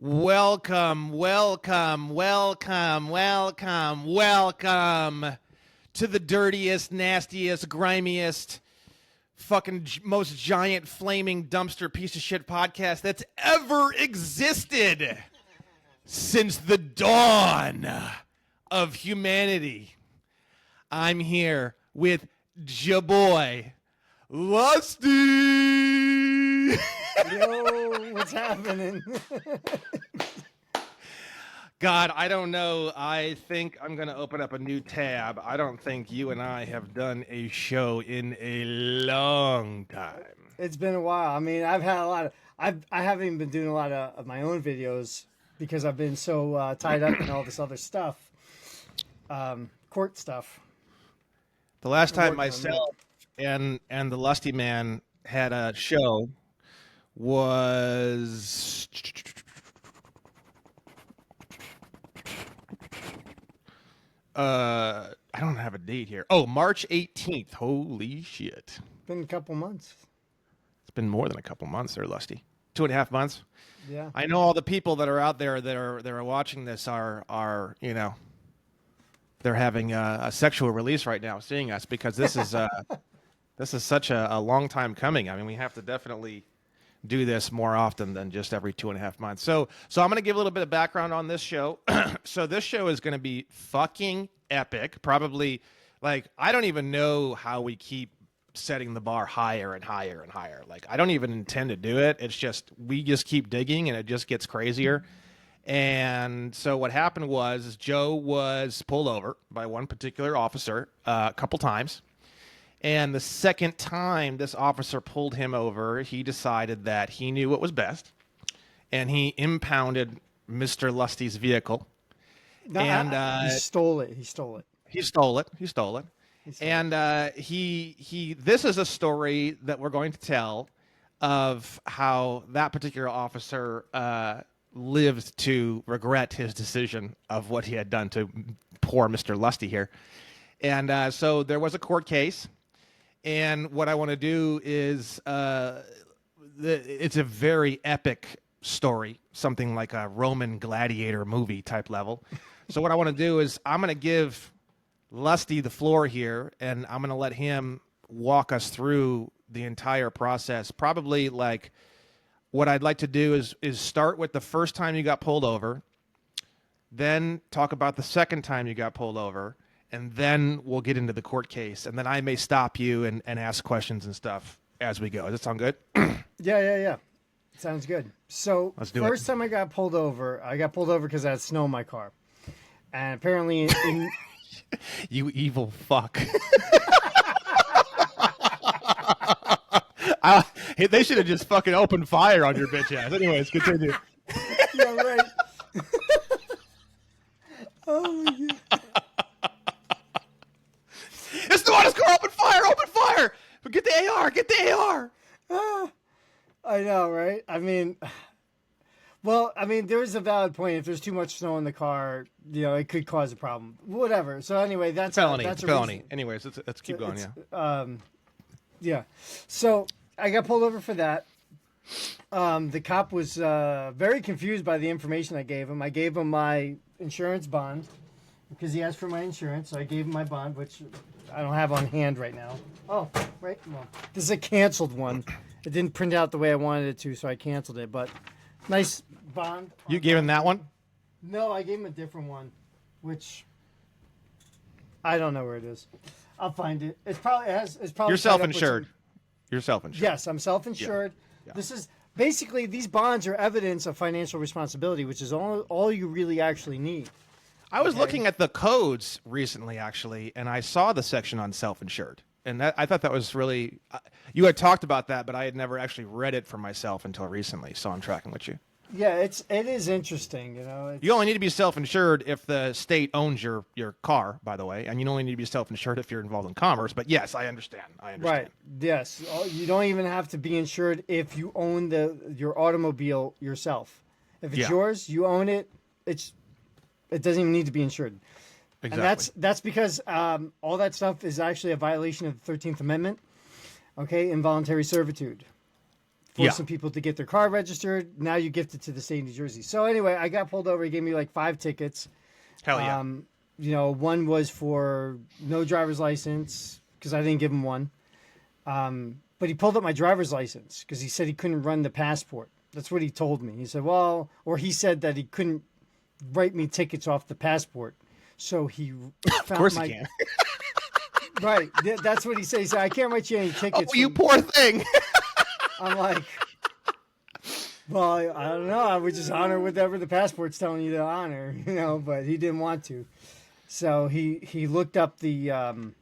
Welcome to the dirtiest, nastiest, grimiest, fucking most giant flaming dumpster piece of shit podcast that's ever existed since the dawn of humanity. I'm here with ja boy, Lusty. Yo, what's happening? God, I don't know. I think I'm going to open up a new tab. I don't think you and I have done a show in a long time. It's been a while. I mean, I've had a lot of. I haven't even been doing a lot of my own videos because I've been so tied up in all this other stuff, court stuff. The last time myself and the Lusty Man had a show was I don't have a date here. Oh, March 18th. Holy shit. Been a couple months. It's been more than a couple months there, Lusty. 2.5 months. Yeah. I know all the people that are out there that are watching this are you know, they're having a sexual release right now seeing us because this is this is such a long time coming. I mean, we have to definitely do this more often than just every 2.5 months. So I'm going to give a little bit of background on this show. So this show is going to be fucking epic. Probably, like, I don't even know how we keep setting the bar higher and higher and higher. Like, I don't even intend to do it. It's just, we just keep digging and it just gets crazier. And so what happened was Joe was pulled over by one particular officer a couple times. And the second time this officer pulled him over, he decided that he knew what was best, and he impounded Mr. Lusty's vehicle. No, and he stole it. And this is a story that we're going to tell of how that particular officer lived to regret his decision of what he had done to poor Mr. Lusty here. And so there was a court case. And what I want to do is, it's a very epic story, something like a Roman gladiator movie type level. So what I want to do is I'm going to give Lusty the floor here, and I'm going to let him walk us through the entire process. Probably like what I'd like to do is start with the first time you got pulled over, then talk about the second time you got pulled over, and then we'll get into the court case. And then I may stop you and ask questions and stuff as we go. Does that sound good? Yeah. Sounds good. So first it. time I got pulled over because I had snow in my car. And apparently You evil fuck. They should have just fucking opened fire on your bitch ass. Anyways, continue. Yeah, right. Oh my God. It's the honest car. Open fire. But get the AR. I know, right? I mean, there is a valid point. If there's too much snow in the car, it could cause a problem. Whatever. So anyway, that's felony. That's a felony. reason. Anyways, let's keep going. Yeah. So I got pulled over for that. The cop was very confused by the information I gave him. I gave him my insurance bond because he asked for my insurance. So I gave him my bond, which I don't have on hand right now. Oh, right. Well, this is a canceled one. It didn't print out the way I wanted it to, so I canceled it. But nice bond. You gave him that one? No, I gave him a different one, which I don't know where it is. I'll find it. It's probably You're self-insured. You're self-insured. Yes, I'm self-insured. Yeah. This is basically, these bonds are evidence of financial responsibility, which is all you really actually need. I was looking at the codes recently, actually, and I saw the section on self-insured. And I thought that was really, you had talked about that, but I had never actually read it for myself until recently, so I'm tracking with you. Yeah, it is interesting, You only need to be self-insured if the state owns your car, by the way, and you only need to be self-insured if you're involved in commerce. But yes, I understand. Right. Yes. You don't even have to be insured if you own your automobile yourself. If it's yours, you own it. It doesn't even need to be insured. Exactly. And that's because all that stuff is actually a violation of the 13th Amendment. Okay, involuntary servitude. forcing people to get their car registered. Now you gift it to the state of New Jersey. So anyway, I got pulled over. He gave me like 5 tickets. Hell yeah. One was for no driver's license because I didn't give him one. But he pulled up my driver's license because he said he couldn't run the passport. That's what he told me. He said, he said that he couldn't write me tickets off the passport. So he found of course he can. Right. That's what he said. He said, I can't write you any tickets. Oh, you poor thing. I'm like, well, I don't know. I would just honor whatever the passport's telling you to honor, but he didn't want to. So he looked up the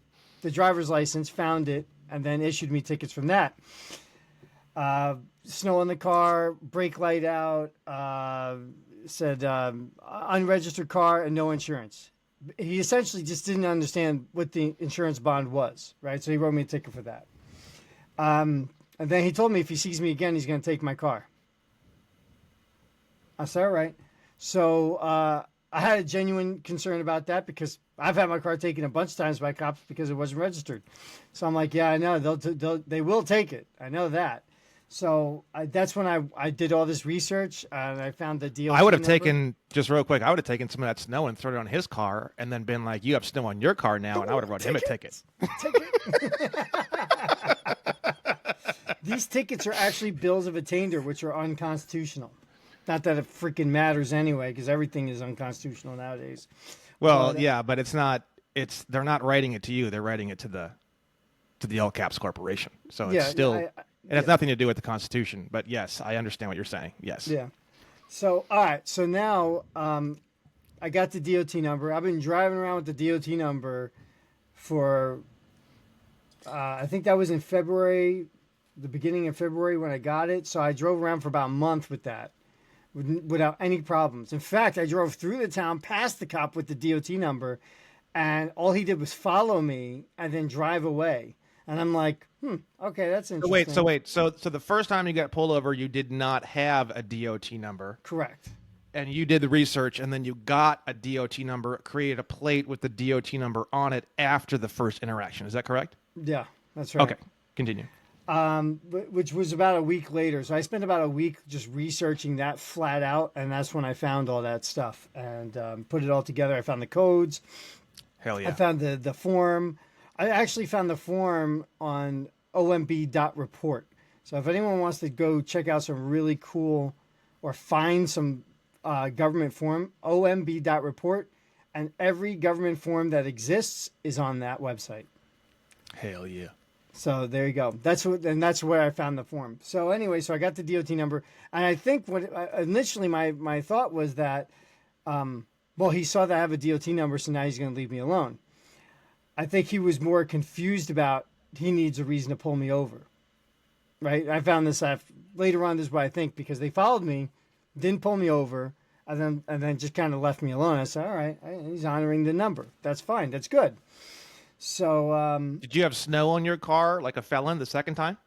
driver's license, found it, and then issued me tickets from that. Snow in the car, brake light out, said unregistered car and no insurance. He essentially just didn't understand what the insurance bond was, right? So he wrote me a ticket for that. And then he told me if he sees me again, he's going to take my car. I said, all right. So I had a genuine concern about that because I've had my car taken a bunch of times by cops because it wasn't registered. So I'm like, yeah, I know. They will take it. I know that. So that's when I did all this research and I found the deal. I would have taken, just real quick, I would have taken some of that snow and thrown it on his car and then been like, you have snow on your car now, and I would have wrote him a ticket. These tickets are actually bills of attainder, which are unconstitutional. Not that it freaking matters anyway, because everything is unconstitutional nowadays. Well, yeah, but they're not writing it to you. They're writing it to the All Caps Corporation. So it's still... It has nothing to do with the Constitution, but yes, I understand what you're saying. Yes. Yeah. So, all right. So now I got the DOT number. I've been driving around with the DOT number for, I think that was in February, the beginning of February when I got it. So I drove around for about a month with that without any problems. In fact, I drove through the town past the cop with the DOT number, and all he did was follow me and then drive away. And I'm like, okay, that's interesting. So the first time you got pulled over, you did not have a DOT number. Correct. And you did the research, and then you got a DOT number, created a plate with the DOT number on it after the first interaction. Is that correct? Yeah, that's right. Okay, continue. Which was about a week later. So I spent about a week just researching that flat out, and that's when I found all that stuff and put it all together. I found the codes. Hell yeah. I found the form. I actually found the form on omb.report. So if anyone wants to go check out some really cool or find some government form, omb.report, and every government form that exists is on that website. Hell yeah. So there you go. That's where I found the form. So anyway, so I got the DOT number, and I think what initially my thought was that, he saw that I have a DOT number, so now he's going to leave me alone. I think he was more confused about he needs a reason to pull me over, right? I found this later on. This is what I think, because they followed me, didn't pull me over, and then just kind of left me alone. I said, all right, he's honoring the number. That's fine. That's good. So, did you have snow on your car like a felon the second time?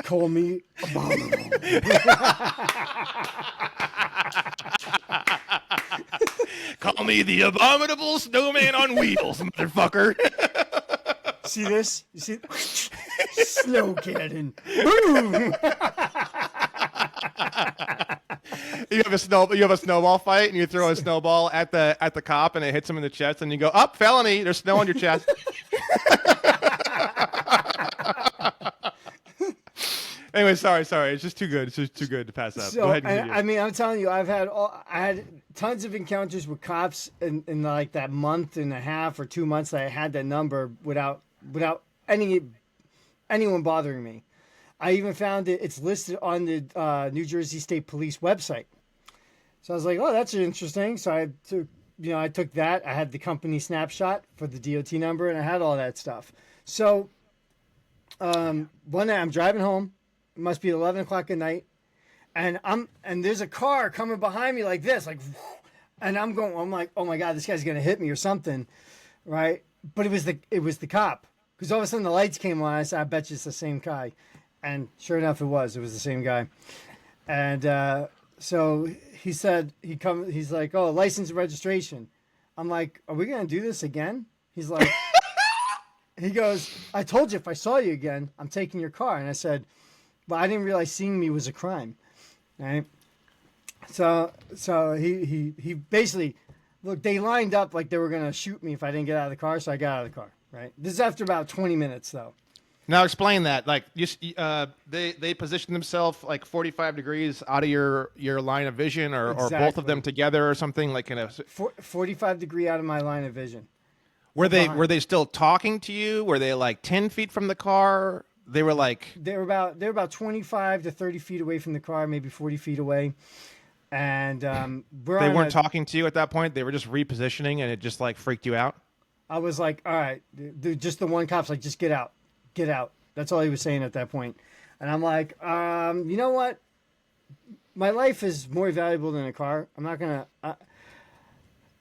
Call me abominable. Call me the abominable snowman on wheels, motherfucker. See this? You see? Snow cannon. Boom! You have a snowball fight, and you throw a snowball at the cop, and it hits him in the chest, and you go, "Up, felony! There's snow on your chest." Anyway, sorry. It's just too good. It's just too good to pass up. So, go ahead and I mean, I'm telling you, I had tons of encounters with cops in like that month and a half or 2 months that I had that number without anyone bothering me. I even found it's listed on the New Jersey State Police website. So I was like, oh, that's interesting. So I took that. I had the company snapshot for the DOT number, and I had all that stuff. So one night I'm driving home. It must be 11 o'clock at night, and there's a car coming behind me like this, like, and I'm like, oh my God, this guy's gonna hit me or something, right? But it was the cop, because all of a sudden the lights came on. I said, I bet you it's the same guy, and sure enough, it was the same guy, and so he said he's like, oh, license and registration. I'm like, are we gonna do this again? He's like, he goes, I told you if I saw you again, I'm taking your car. And I said, but I didn't realize seeing me was a crime. Right? So he basically, look, they lined up like they were going to shoot me if I didn't get out of the car. So I got out of the car. Right? This is after about 20 minutes, though. Now explain that. Like they position themselves like 45 degrees out of your line of vision, or both of them together, or something like in a 45 degree out of my line of vision. Were they still talking to you? Were they like 10 feet from the car? They were about 25 to 30 feet away from the car, maybe 40 feet away. And they weren't talking to you at that point. They were just repositioning, and it just like freaked you out. I was like, all right, dude, just the one cop's like, just get out. Get out. That's all he was saying at that point. And I'm like, you know what? My life is more valuable than a car. I'm not going to,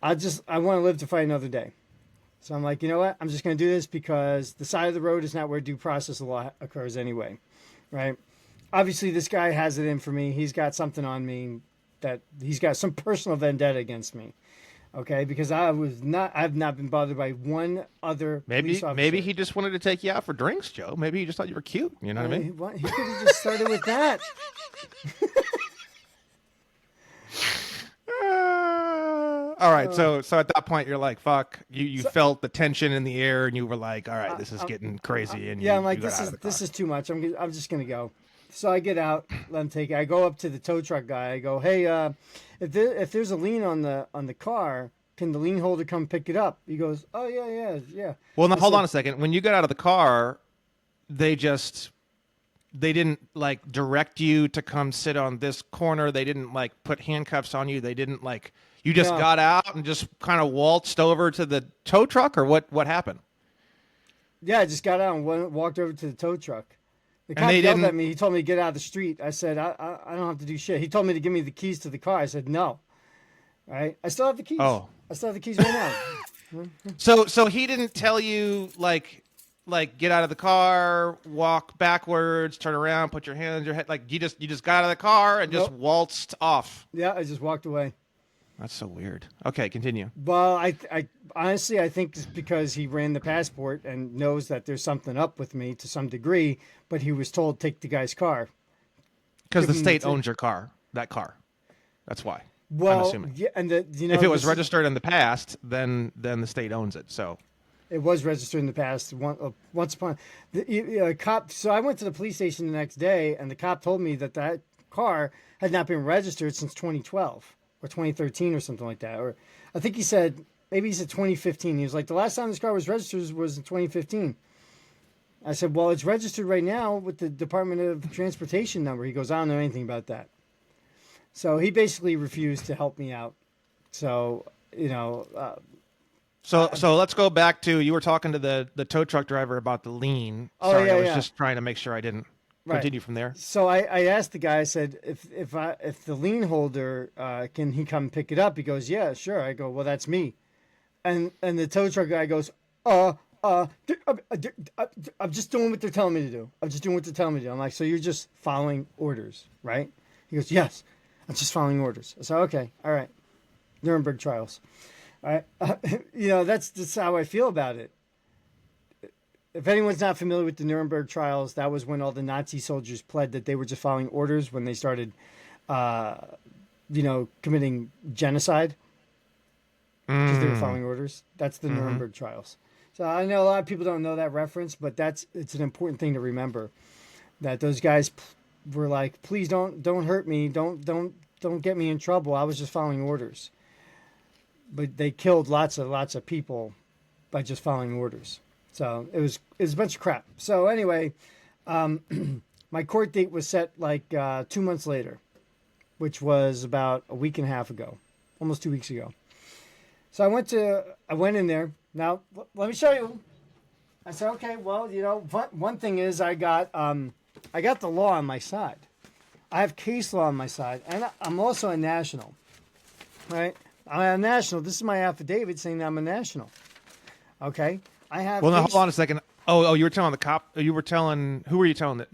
I want to live to fight another day. So I'm like, you know what? I'm just going to do this because the side of the road is not where due process of law occurs anyway. Right? Obviously, this guy has it in for me. He's got something on me that he's got some personal vendetta against me. Okay, because I've not been bothered by one other police officer. Maybe he just wanted to take you out for drinks, Joe. Maybe he just thought you were cute. You know what I mean? He could have just started with that. All right, so at that point you're like, fuck. You felt the tension in the air, and you were like, all right, this is getting crazy. And I'm like, this is too much. I'm just gonna go. So I get out, let him take it. I go up to the tow truck guy. I go, hey, if there's a lien on the car, can the lien holder come pick it up? He goes, oh yeah. Well, now hold on a second. When you got out of the car, they didn't like direct you to come sit on this corner. They didn't like put handcuffs on you. They didn't like, you just got out and just kind of waltzed over to the tow truck, or what happened? Yeah, I just got out and walked over to the tow truck. The cop yelled at me. He told me to get out of the street. I said, I don't have to do shit. He told me to give me the keys to the car. I said, no. Right? I still have the keys. Oh. I still have the keys right now. So he didn't tell you like get out of the car, walk backwards, turn around, put your hand on your head. Like you just got out of the car and just waltzed off. Yeah, I just walked away. That's so weird. Okay, continue. Well, I honestly, I think it's because he ran the passport and knows that there's something up with me to some degree, but he was told take the guy's car. Because the state owns your car, that car. That's why. Well, I'm assuming. Yeah, and if it was registered in the past, then the state owns it. So it was registered in the past. Once upon the cop. So I went to the police station the next day, and the cop told me that car had not been registered since 2012 or 2013 or something like that. Or I think he said 2015. He was like, the last time this car was registered was in 2015. I said, well, it's registered right now with the Department of Transportation number. He goes, I don't know anything about that. So he basically refused to help me out. So, So let's go back to, you were talking to the tow truck driver about the lien. Sorry, I was just trying to make sure I didn't continue from there. So I asked the guy, I said, if the lien holder, can he come pick it up? He goes, yeah, sure. I go, well, that's me. And the tow truck guy goes, I'm just doing what they're telling me to do. I'm just doing what they're telling me to do. I'm like, so you're just following orders, right? He goes, yes, I'm just following orders. I said, okay, all right. Nuremberg trials. All right. That's how I feel about it. If anyone's not familiar with the Nuremberg trials, that was when all the Nazi soldiers pled that they were just following orders when they started, committing genocide because they were following orders. That's the Nuremberg trials. So I know a lot of people don't know that reference, but it's an important thing to remember, that those guys were like, please don't hurt me. Don't get me in trouble. I was just following orders. But they killed lots of people by just following orders. So it was a bunch of crap. So anyway, my court date was set like 2 months later, which was about a week and a half ago, almost 2 weeks ago. So I went in there. Now let me show you. I said, okay, well, one thing is I got the law on my side. I have case law on my side, and I'm also a national, right? I'm a national. This is my affidavit saying that I'm a national. Okay. I have. Well, now hold on a second. Oh, you were telling the cop. You were telling. Who were you telling?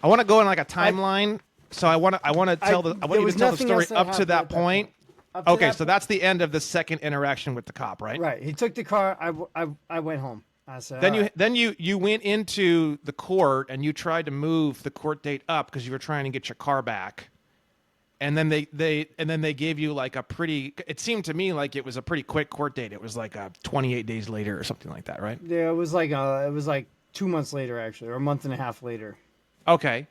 I want to go in like a timeline. I want you to tell the story up to that point. Okay, so that's the end of the second interaction with the cop, right? Right. He took the car. I went home. I said, Then all right. you went into the court and you tried to move the court date up because you were trying to get your car back. And then they gave you like a pretty. It seemed to me like it was a pretty quick court date. It was like 28 days later or something like that, right? Yeah, it was like 2 months later actually, or a month and a half later. Okay,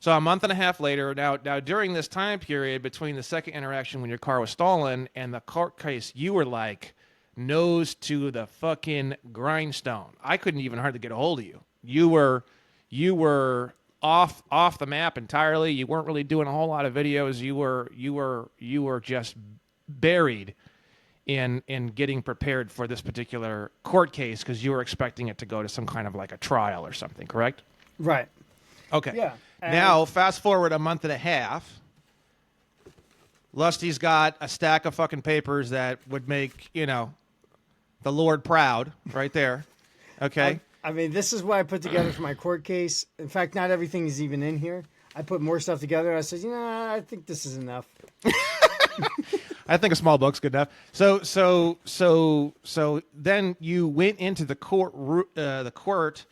so a month and a half later. Now during this time period between the second interaction when your car was stolen and the court case, you were like nose to the fucking grindstone. I couldn't even hardly get a hold of you. You were off the map entirely. You weren't really doing a whole lot of videos. You were just buried in getting prepared for this particular court case because you were expecting it to go to some kind of like a trial or something, correct? Right. Okay. Yeah. Now, fast forward a month and a half. Lusty's got a stack of fucking papers that would make, the Lord proud right there. Okay. I mean, this is what I put together for my court case. In fact, not everything is even in here. I put more stuff together. I said, I think this is enough. I think a small book's good enough. So then you went into the court.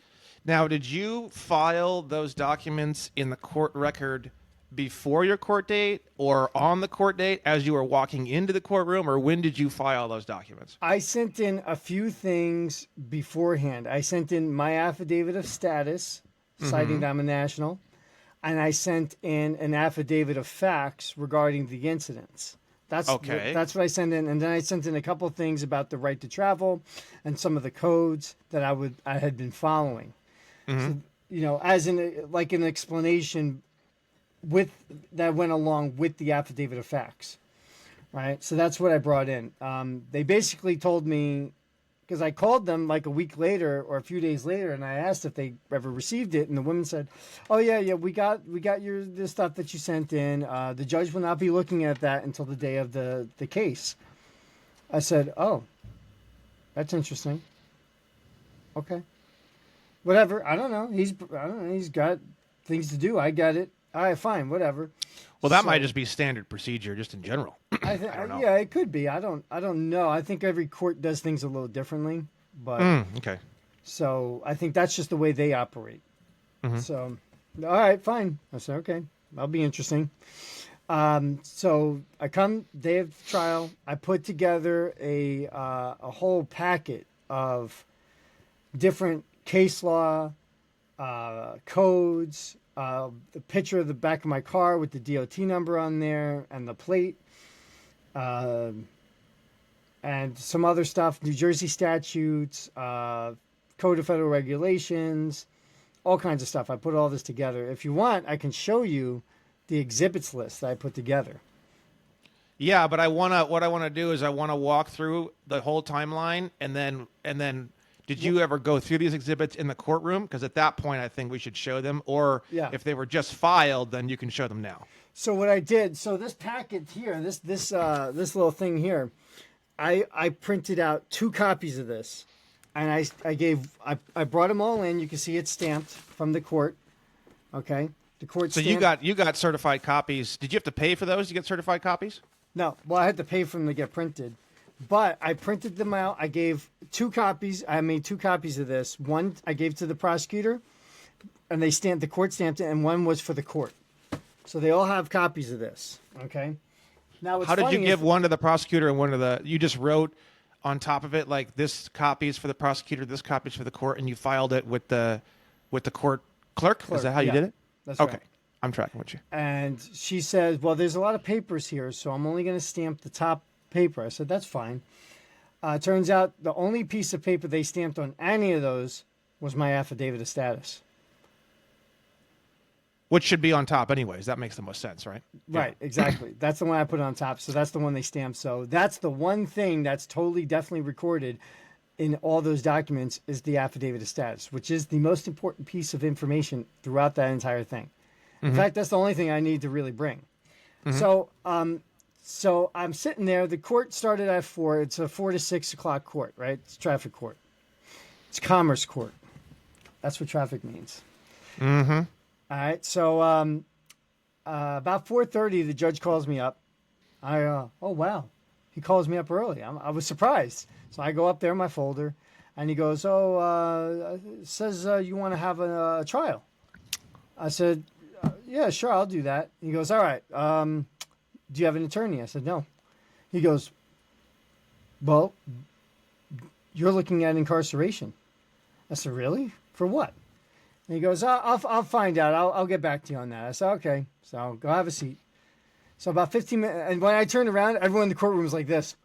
Now, did you file those documents in the court record before your court date or on the court date as you were walking into the courtroom, or when did you file those documents? I sent in a few things beforehand. I sent in my affidavit of status, citing that I'm a national, and I sent in an affidavit of facts regarding the incidents. That's okay. That's what I sent in, and then I sent in a couple of things about the right to travel and some of the codes that I had been following. So, as an explanation that went along with the affidavit of facts, right? So that's what I brought in. They basically told me, because I called them like a week later or a few days later, and I asked if they ever received it, and the woman said, "Oh yeah, we got the stuff that you sent in. The judge will not be looking at that until the day of the case." I said, "Oh, that's interesting. Okay, whatever. I don't know. He's got things to do. I get it. All right, fine, whatever." Well, that might just be standard procedure, just in general. I don't know. Yeah, it could be. I don't know. I think every court does things a little differently, but okay. So I think that's just the way they operate. So, all right, fine. I said, okay, that'll be interesting. So I come day of trial. I put together a whole packet of different case law, codes, the picture of the back of my car with the DOT number on there and the plate, and some other stuff, New Jersey statutes, Code of Federal Regulations, all kinds of stuff. I put all this together. If you want, I can show you the exhibits list that I put together. Yeah, but what I want to do is I want to walk through the whole timeline and then did you ever go through these exhibits in the courtroom? Because at that point, I think we should show them. Or if they were just filed, then you can show them now. So what I did, this packet here, this little thing here, I printed out 2 copies of this, and I brought them all in. You can see it's stamped from the court. Okay, the court. So stamped. you got certified copies. Did you have to pay for those to get certified copies? No, well, I had to pay for them to get printed. But I printed them out. I gave 2 copies. I made 2 copies of this. One I gave to the prosecutor, and the court stamped it, and one was for the court. So they all have copies of this. Okay. Now, how did you give one to the prosecutor and one to you just wrote on top of it like this copy is for the prosecutor, this copy is for the court, and you filed it with the court clerk? Is that how you did it? That's okay. Right. I'm tracking with you. And she says, "Well, there's a lot of papers here, so I'm only going to stamp the top paper." I said, "That's fine." Turns out the only piece of paper they stamped on any of those was my affidavit of status. Which should be on top anyways. That makes the most sense, right? Right, exactly. That's the one I put on top. So that's the one they stamped. So that's the one thing that's totally definitely recorded in all those documents is the affidavit of status, which is the most important piece of information throughout that entire thing. In fact, that's the only thing I need to really bring. So I'm sitting there. The court started at 4. It's a 4 to 6 o'clock court, right? It's traffic court. It's commerce court. That's what traffic means. All right. So about 4:30, the judge calls me up. Oh wow, he calls me up early. I was surprised. So I go up there in my folder. And he goes, "Oh, it says you want to have a trial." I said, "Yeah, sure, I'll do that." He goes, "All right. Do you have an attorney?" I said, "No." He goes, "Well, you're looking at incarceration." I said, "Really? For what?" And he goes, I'll find out. I'll get back to you on that." I said, "Okay." So go have a seat. So about 15 minutes, and when I turned around, everyone in the courtroom was like this.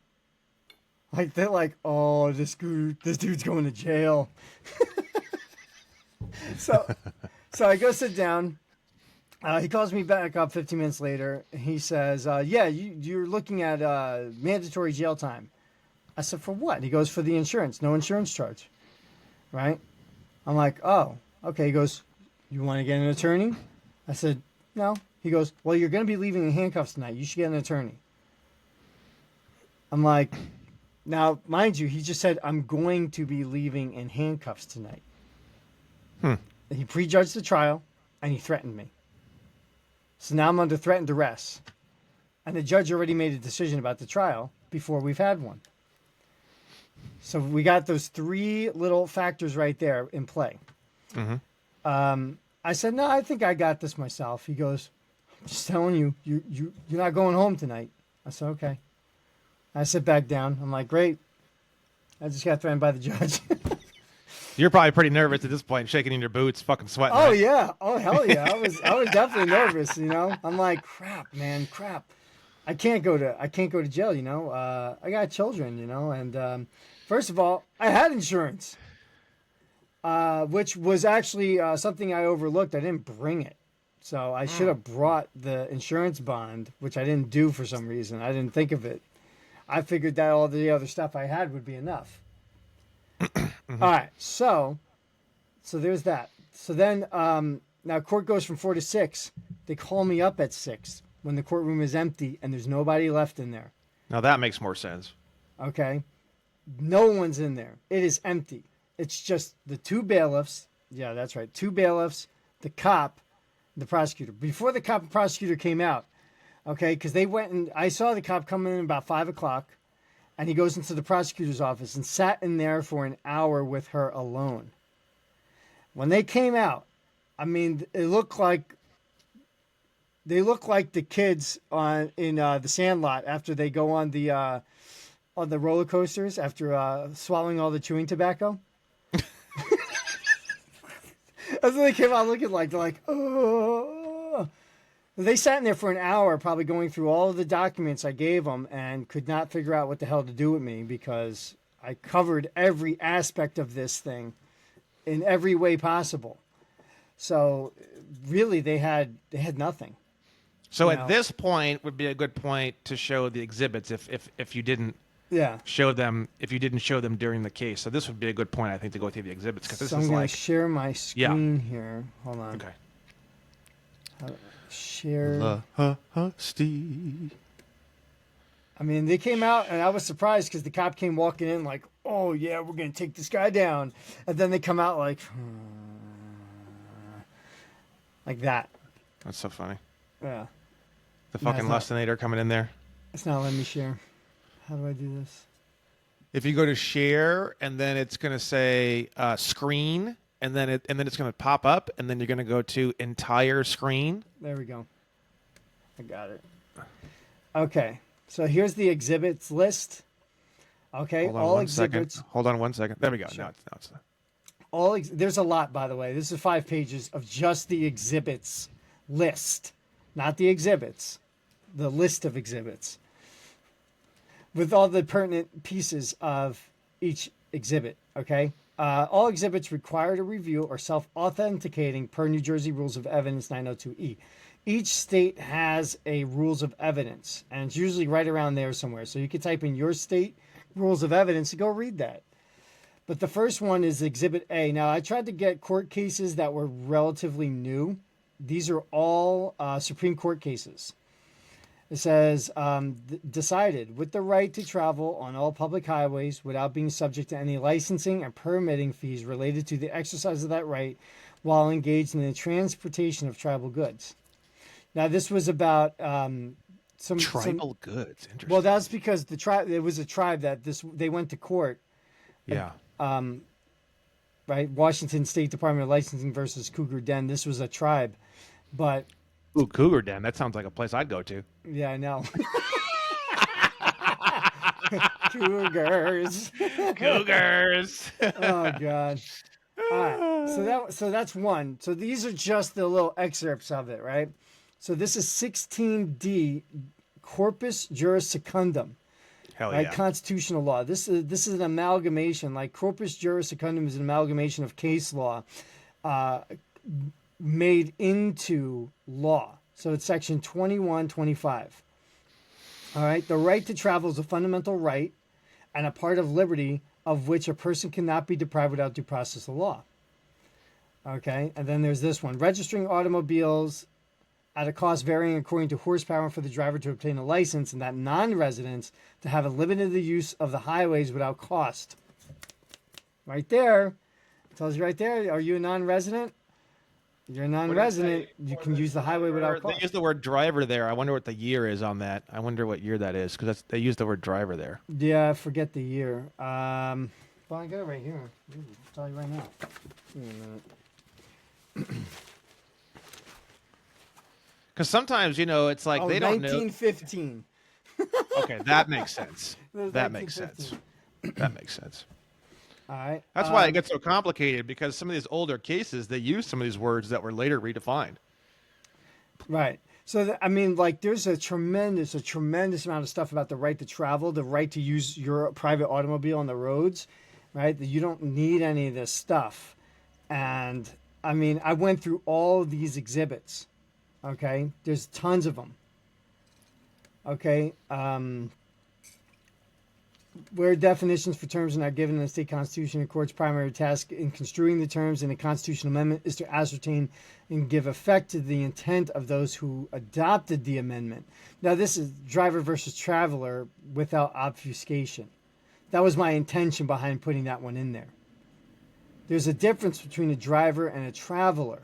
Like, they're like, "Oh, this dude's going to jail." So I go sit down. He calls me back up 15 minutes later. He says, "Yeah, you're looking at mandatory jail time." I said, "For what?" He goes, "For the insurance. No insurance charge." Right? I'm like, "Oh, okay." He goes, "You want to get an attorney?" I said, "No." He goes, "Well, you're going to be leaving in handcuffs tonight. You should get an attorney." I'm like, now, mind you, he just said, "I'm going to be leaving in handcuffs tonight." He prejudged the trial, and he threatened me. So now I'm under threatened arrest. And the judge already made a decision about the trial before we've had one. So we got those three little factors right there in play. I said, "No, I think I got this myself." He goes, "I'm just telling you, you're not going home tonight." I said, "Okay." I sit back down. I'm like, "Great. I just got threatened by the judge." You're probably pretty nervous at this point, shaking in your boots, fucking sweating. Oh right? yeah. Oh hell yeah. I was definitely nervous, you know. I'm like, crap, man, crap. I can't go to jail, you know. I got children, you know, and first of all, I had insurance. Which was actually something I overlooked. I didn't bring it. So I should have brought the insurance bond, which I didn't do for some reason. I didn't think of it. I figured that all the other stuff I had would be enough. All right, so there's that. So then, now court goes from 4 to 6. They call me up at 6 when the courtroom is empty and there's nobody left in there. Now that makes more sense. Okay, no one's in there. It is empty. It's just the two bailiffs. Yeah, that's right. Two bailiffs, the cop, the prosecutor. Before the cop and prosecutor came out, okay, because they went and I saw the cop come in about 5 o'clock. And he goes into the prosecutor's office and sat in there for an hour with her alone. When they came out, I mean, they look like the kids in the Sandlot after they go on the roller coasters after swallowing all the chewing tobacco. That's what they came out looking like. They're like, "Oh." They sat in there for an hour, probably going through all of the documents I gave them and could not figure out what the hell to do with me because I covered every aspect of this thing in every way possible. So really they had nothing. So at this point would be a good point to show the exhibits if you didn't show them during the case. So this would be a good point, I think, to go through the exhibits because this so is I'm like gonna share my screen here. Hold on. Okay. Share. Lusty. I mean, they came out, and I was surprised because the cop came walking in like, "Oh yeah, we're gonna take this guy down," and then they come out like that. That's so funny. Yeah. The fucking Lustinator coming in there. It's not letting me share. How do I do this? If you go to share, and then it's gonna say screen. And then it's going to pop up, and then you're going to go to entire screen. There we go. I got it. Okay, so here's the exhibits list. Okay, all exhibits. Hold on 1 second. There we go. Sure. Now it's there's a lot, by the way. This is 5 pages of just the exhibits list, not the exhibits, the list of exhibits, with all the pertinent pieces of each exhibit. Okay. All exhibits required a review or self-authenticating per New Jersey Rules of Evidence 902E. Each state has a Rules of Evidence, and it's usually right around there somewhere. So you can type in your state Rules of Evidence and go read that. But the first one is Exhibit A. Now, I tried to get court cases that were relatively new. These are all Supreme Court cases. It says, decided with the right to travel on all public highways without being subject to any licensing and permitting fees related to the exercise of that right while engaged in the transportation of tribal goods. Now, this was about some goods. Interesting. Well, that's because it was a tribe that they went to court. Yeah. right? Washington State Department of Licensing versus Cougar Den. This was a tribe, but Ooh, Cougar Den. That sounds like a place I'd go to. yeah, I know. Cougars. Cougars. Oh God. All right. So that's one. So these are just the little excerpts of it, right? So this is 16D Corpus Juris Secundum, Hell right? yeah. Constitutional law. This is an amalgamation. Like Corpus Juris Secundum is an amalgamation of case law made into law. So it's section 2125. All right. The right to travel is a fundamental right and a part of liberty of which a person cannot be deprived without due process of law. Okay. And then there's this one. Registering automobiles at a cost varying according to horsepower for the driver to obtain a license, and that non-residents to have a limited use of the highways without cost. Right there. It tells you right there. Are you a non-resident? You're a non-resident. You can use the highway without cost. They use the word driver there. I wonder what the year is on that. I wonder what year that is because they use the word driver there. Yeah, I forget the year. Well, I got it right here. I'll tell you right now. Give me a minute. Because sometimes, it's like they don't know. 1915. Okay, that makes sense. It That makes sense. That makes sense. All right. That's why it gets so complicated because some of these older cases, they use some of these words that were later redefined. Right. So, there's a tremendous amount of stuff about the right to travel, the right to use your private automobile on the roads, right? That you don't need any of this stuff. And, I went through all of these exhibits, okay? There's tons of them, okay? Where definitions for terms are not given in the state constitution, the court's primary task in construing the terms in a constitutional amendment is to ascertain and give effect to the intent of those who adopted the amendment. Now, this is driver versus traveler without obfuscation. That was my intention behind putting that one in there. There's a difference between a driver and a traveler.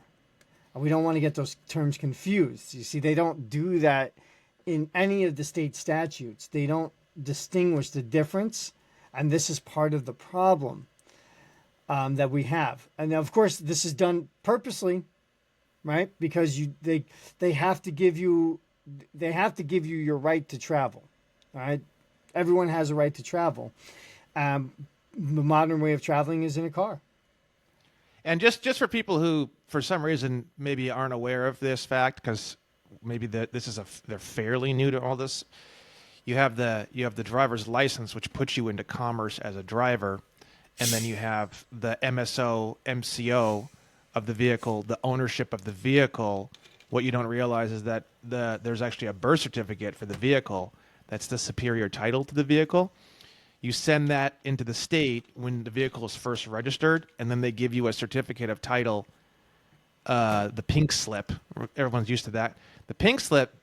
We don't want to get those terms confused. You see, they don't do that in any of the state statutes. They don't distinguish the difference, and this is part of the problem that we have. And of course, this is done purposely, right? Because they have to give you your right to travel. All right, everyone has a right to travel. The modern way of traveling is in a car. And just for people who, for some reason, maybe aren't aware of this fact, because maybe they're fairly new to all this. You have the driver's license, which puts you into commerce as a driver, and then you have the MSO, MCO of the vehicle, the ownership of the vehicle. What you don't realize is that there's actually a birth certificate for the vehicle. That's the superior title to the vehicle. You send that into the state when the vehicle is first registered, and then they give you a certificate of title, the pink slip. Everyone's used to that. The pink slip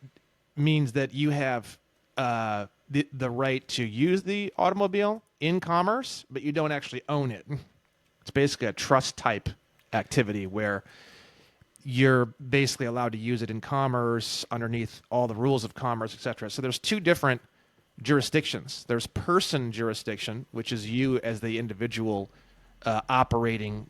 means that you have the right to use the automobile in commerce, but you don't actually own it. It's basically a trust type activity where you're basically allowed to use it in commerce underneath all the rules of commerce, etc. So there's two different jurisdictions. There's person jurisdiction, which is you as the individual operating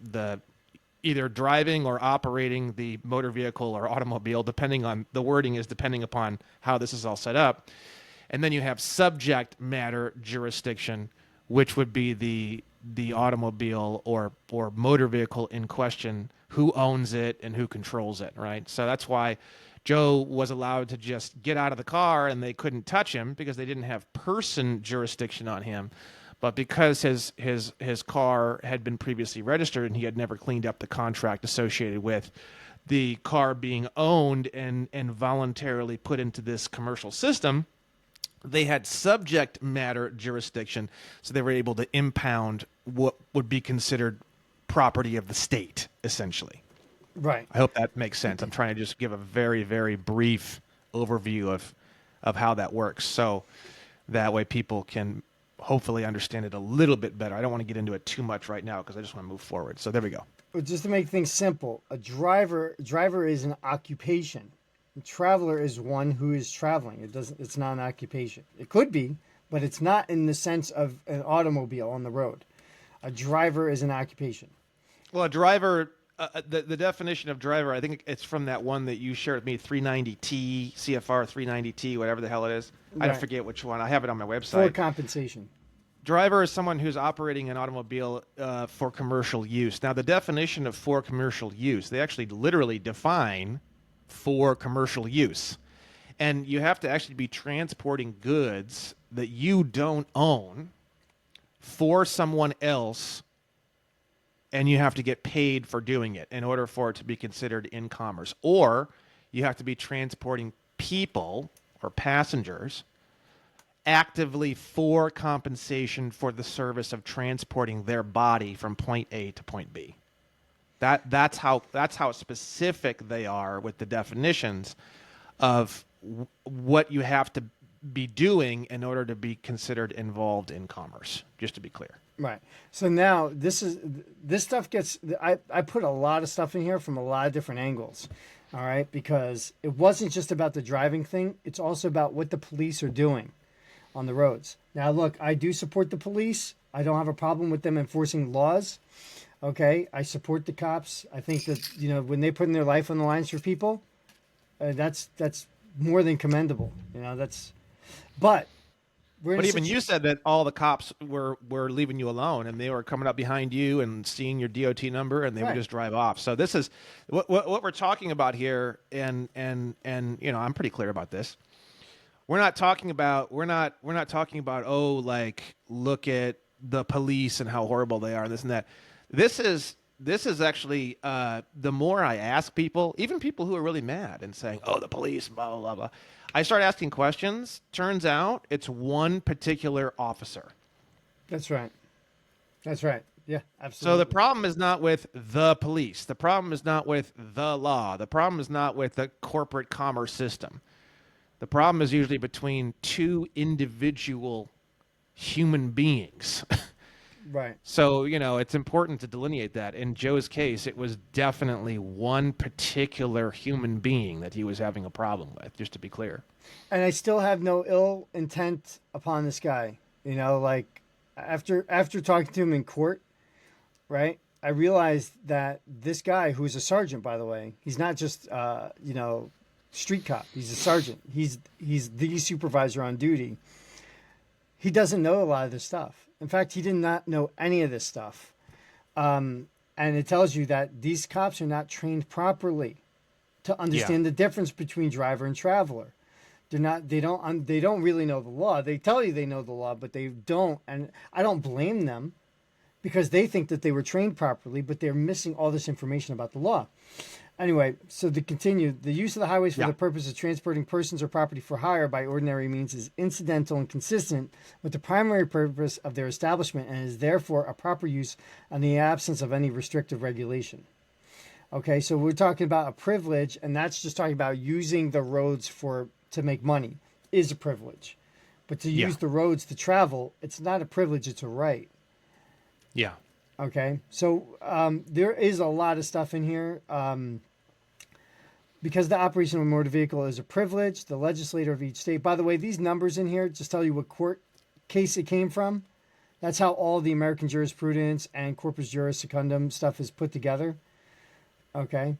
either driving or operating the motor vehicle or automobile, depending on the wording is depending upon how this is all set up. And then you have subject matter jurisdiction, which would be the automobile or motor vehicle in question, who owns it and who controls it, right? So that's why Joe was allowed to just get out of the car and they couldn't touch him because they didn't have person jurisdiction on him. But because his car had been previously registered and he had never cleaned up the contract associated with the car being owned and voluntarily put into this commercial system, they had subject matter jurisdiction, so they were able to impound what would be considered property of the state, essentially. Right. I hope that makes sense. I'm trying to just give a very, very brief overview of how that works, so that way people can hopefully understand it a little bit better. I don't want to get into it too much right now because I just want to move forward. So there we go. But just to make things simple, a driver is an occupation. A traveler is one who is traveling. It's not an occupation. It could be, but it's not in the sense of an automobile on the road. A driver is an occupation. Well, a driver, the definition of driver, I think it's from that one that you shared with me, 390T, CFR 390T, whatever the hell it is. I don't Right. forget which one. I have it on my For website. compensation. Driver is someone who's operating an automobile for commercial use. Now, the definition of for commercial use, they actually literally define for commercial use. And you have to actually be transporting goods that you don't own for someone else, and you have to get paid for doing it in order for it to be considered in commerce. Or you have to be transporting people or passengers actively for compensation for the service of transporting their body from point A to point B. That's how specific they are with the definitions of what you have to be doing in order to be considered involved in commerce, just to be clear. Right. So now this stuff gets, I put a lot of stuff in here from a lot of different angles. All right. Because it wasn't just about the driving thing. It's also about what the police are doing on the roads. Now, look, I do support the police. I don't have a problem with them enforcing laws. Okay. I support the cops. I think that, when they put in their life on the lines for people, that's more than commendable. But we're in But a even you said that all the cops were leaving you alone, and they were coming up behind you and seeing your DOT number, and they would just drive off. So this is what we're talking about here, and I'm pretty clear about this. We're not talking about like, look at the police and how horrible they are, this and that. This is actually the more I ask people, even people who are really mad and saying, oh, the police, blah blah blah blah. I start asking questions. Turns out it's one particular officer. That's right. That's right. Yeah, So absolutely. the problem is not with the police. The problem is not with the law. The problem is not with the corporate commerce system. The problem is usually between two individual human beings. Right. So, it's important to delineate that. In Joe's case, it was definitely one particular human being that he was having a problem with, just to be clear. And I still have no ill intent upon this guy. Like after talking to him in court, right? I realized that this guy, who's a sergeant, by the way, he's not just street cop. He's a sergeant. He's the supervisor on duty. He doesn't know a lot of this stuff. In fact, he did not know any of this stuff. And it tells you that these cops are not trained properly to understand the difference between driver and traveler. They don't really know the law. They tell you they know the law, but they don't. And I don't blame them, because they think that they were trained properly, but they're missing all this information about the law. Anyway, so to continue, the use of the highways for the purpose of transporting persons or property for hire by ordinary means is incidental and consistent with the primary purpose of their establishment, and is therefore a proper use in the absence of any restrictive regulation. Okay, so we're talking about a privilege, and that's just talking about using the roads to make money is a privilege. But to use the roads to travel, it's not a privilege, it's a right. Yeah. Okay, so there is a lot of stuff in here. Because the operation of a motor vehicle is a privilege, the legislator of each state. By the way, these numbers in here just tell you what court case it came from. That's how all the American jurisprudence and corpus juris secundum stuff is put together. Okay.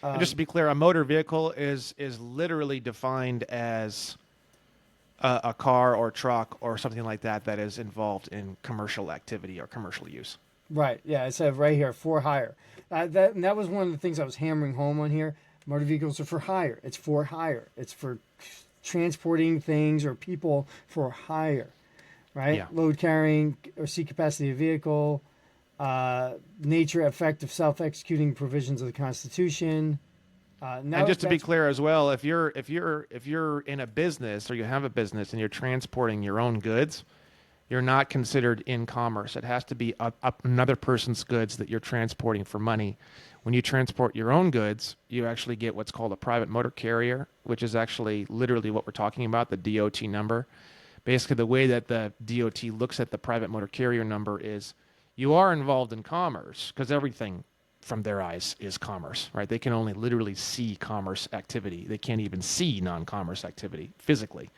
And just to be clear, a motor vehicle is literally defined as a car or truck or something like that is involved in commercial activity or commercial use. Right. Yeah, it said right here, for hire. That was one of the things I was hammering home on here. Motor vehicles are for hire. It's for hire. It's for transporting things or people for hire, right? Yeah. Load carrying or seat capacity of vehicle, nature, effect of self-executing provisions of the Constitution. And just to be clear as well, if you're in a business or you have a business and you're transporting your own goods, you're not considered in commerce. It has to be another person's goods that you're transporting for money. When you transport your own goods, you actually get what's called a private motor carrier, which is actually literally what we're talking about, the DOT number. Basically, the way that the DOT looks at the private motor carrier number is you are involved in commerce, because everything from their eyes is commerce, right? They can only literally see commerce activity. They can't even see non-commerce activity physically.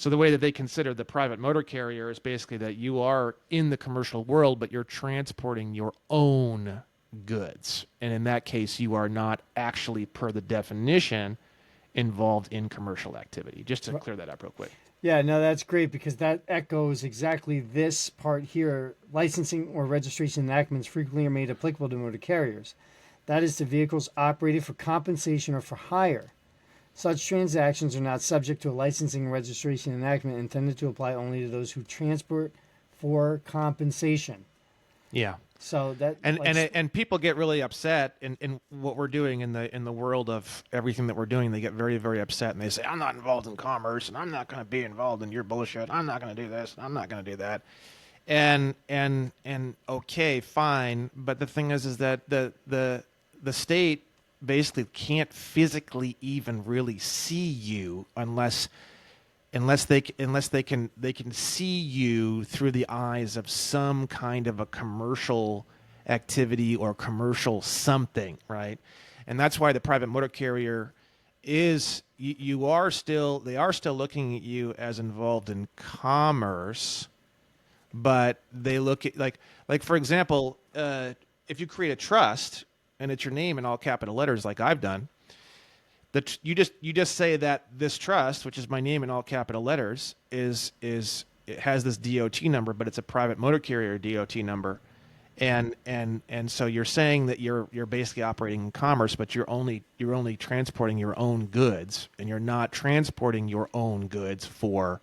So the way that they consider the private motor carrier is basically that you are in the commercial world, but you're transporting your own goods. And in that case, you are not actually, per the definition, involved in commercial activity. Just to clear that up real quick. Yeah, no, that's great because that echoes exactly this part here. Licensing or registration enactments frequently are made applicable to motor carriers. That is to vehicles operated for compensation or for hire. Such transactions are not subject to a licensing and registration enactment intended to apply only to those who transport for compensation. Yeah. So that and people get really upset in what we're doing in the world of everything that we're doing. They get very, very upset and they say, I'm not involved in commerce and I'm not going to be involved in your bullshit. I'm not going to do this. I'm not going to do that. And okay, fine. But the thing is that the state basically can't physically even really see you unless they can see you through the eyes of some kind of a commercial activity or commercial something, right? And that's why the private motor carrier is they are still looking at you as involved in commerce, but they look at like for example, if you create a trust and it's your name in all capital letters like I've done, you just say that this trust, which is my name in all capital letters, it has this DOT number, but it's a private motor carrier DOT number, and so you're saying that you're basically operating in commerce, but you're only transporting your own goods, and you're not transporting your own goods for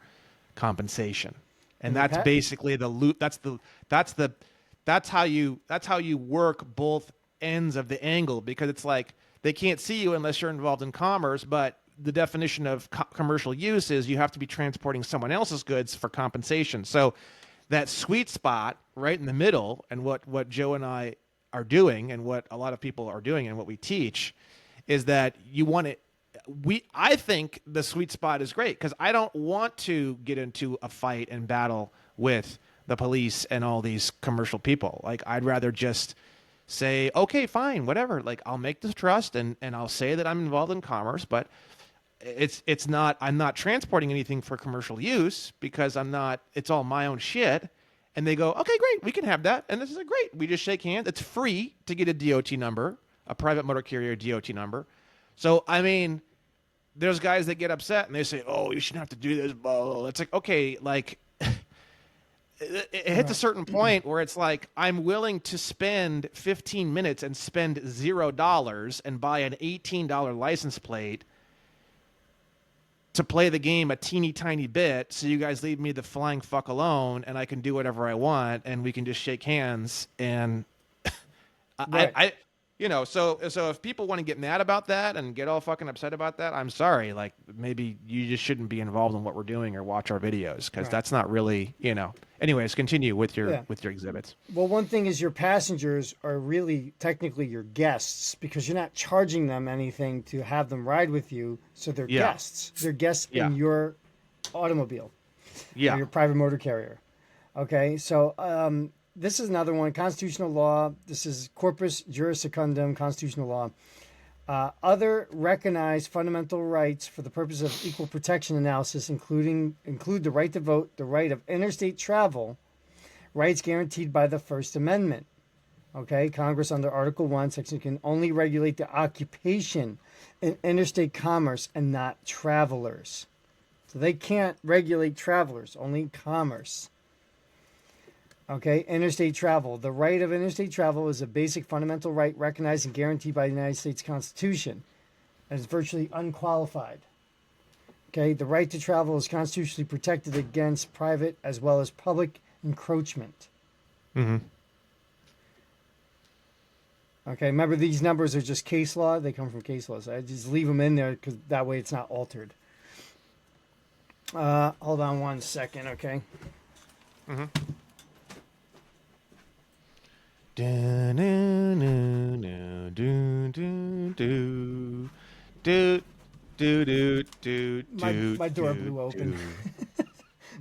compensation, and that's basically the loop. That's how you work both ends of the angle, because it's like, they can't see you unless you're involved in commerce, but the definition of commercial use is you have to be transporting someone else's goods for compensation. So that sweet spot right in the middle, and what Joe and I are doing and what a lot of people are doing and what we teach, is that you want it. I think the sweet spot is great because I don't want to get into a fight and battle with the police and all these commercial people. Like, I'd rather just say, okay, fine, whatever. Like, I'll make this trust and I'll say that I'm involved in commerce, but I'm not transporting anything for commercial use because it's all my own shit. And they go, okay, great, we can have that. And this is great. We just shake hands. It's free to get a DOT number, a private motor carrier DOT number. So, I mean, there's guys that get upset and they say, oh, you shouldn't have to do this, blah, blah, blah. It's like, okay, like, it hits a certain point where it's like, I'm willing to spend 15 minutes and spend $0 and buy an $18 license plate to play the game a teeny tiny bit, so you guys leave me the flying fuck alone and I can do whatever I want and we can just shake hands. And Right. so if people want to get mad about that and get all fucking upset about that, I'm sorry. Like, maybe you just shouldn't be involved in what we're doing or watch our videos, because that's not really, Anyways, continue with your exhibits. Well, one thing is your passengers are really technically your guests because you're not charging them anything to have them ride with you. So they're guests. They're guests in your automobile. Yeah. Or your private motor carrier. Okay. So this is another one. Constitutional law. This is corpus juris secundum, constitutional law. Other recognized fundamental rights for the purpose of equal protection analysis include the right to vote, the right of interstate travel, rights guaranteed by the First Amendment. Okay, Congress under Article 1, section can only regulate the occupation in interstate commerce and not travelers. So they can't regulate travelers, only commerce. Okay, interstate travel. The right of interstate travel is a basic fundamental right recognized and guaranteed by the United States Constitution and is virtually unqualified. Okay, the right to travel is constitutionally protected against private as well as public encroachment. Mm-hmm. Okay, remember these numbers are just case law. They come from case law. So I just leave them in there because that way it's not altered. Hold on one second, okay? Mm-hmm. My door blew open.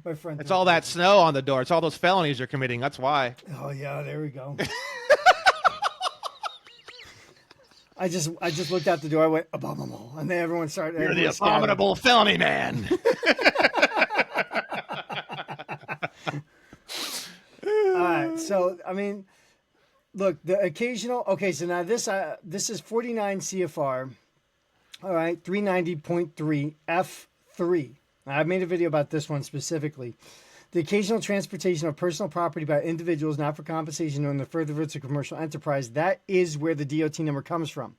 My front. It's all that snow on the door. It's all those felonies you're committing. That's why. Oh yeah, there we go. I just looked out the door. I went abominable, and then everyone started. You're the abominable felony man. So I mean, look, the occasional. Okay, so now this is 49 CFR. All right, 390.3 F3. I've made a video about this one specifically. The occasional transportation of personal property by individuals not for compensation or in the furtherance of commercial enterprise. That is where the DOT number comes from.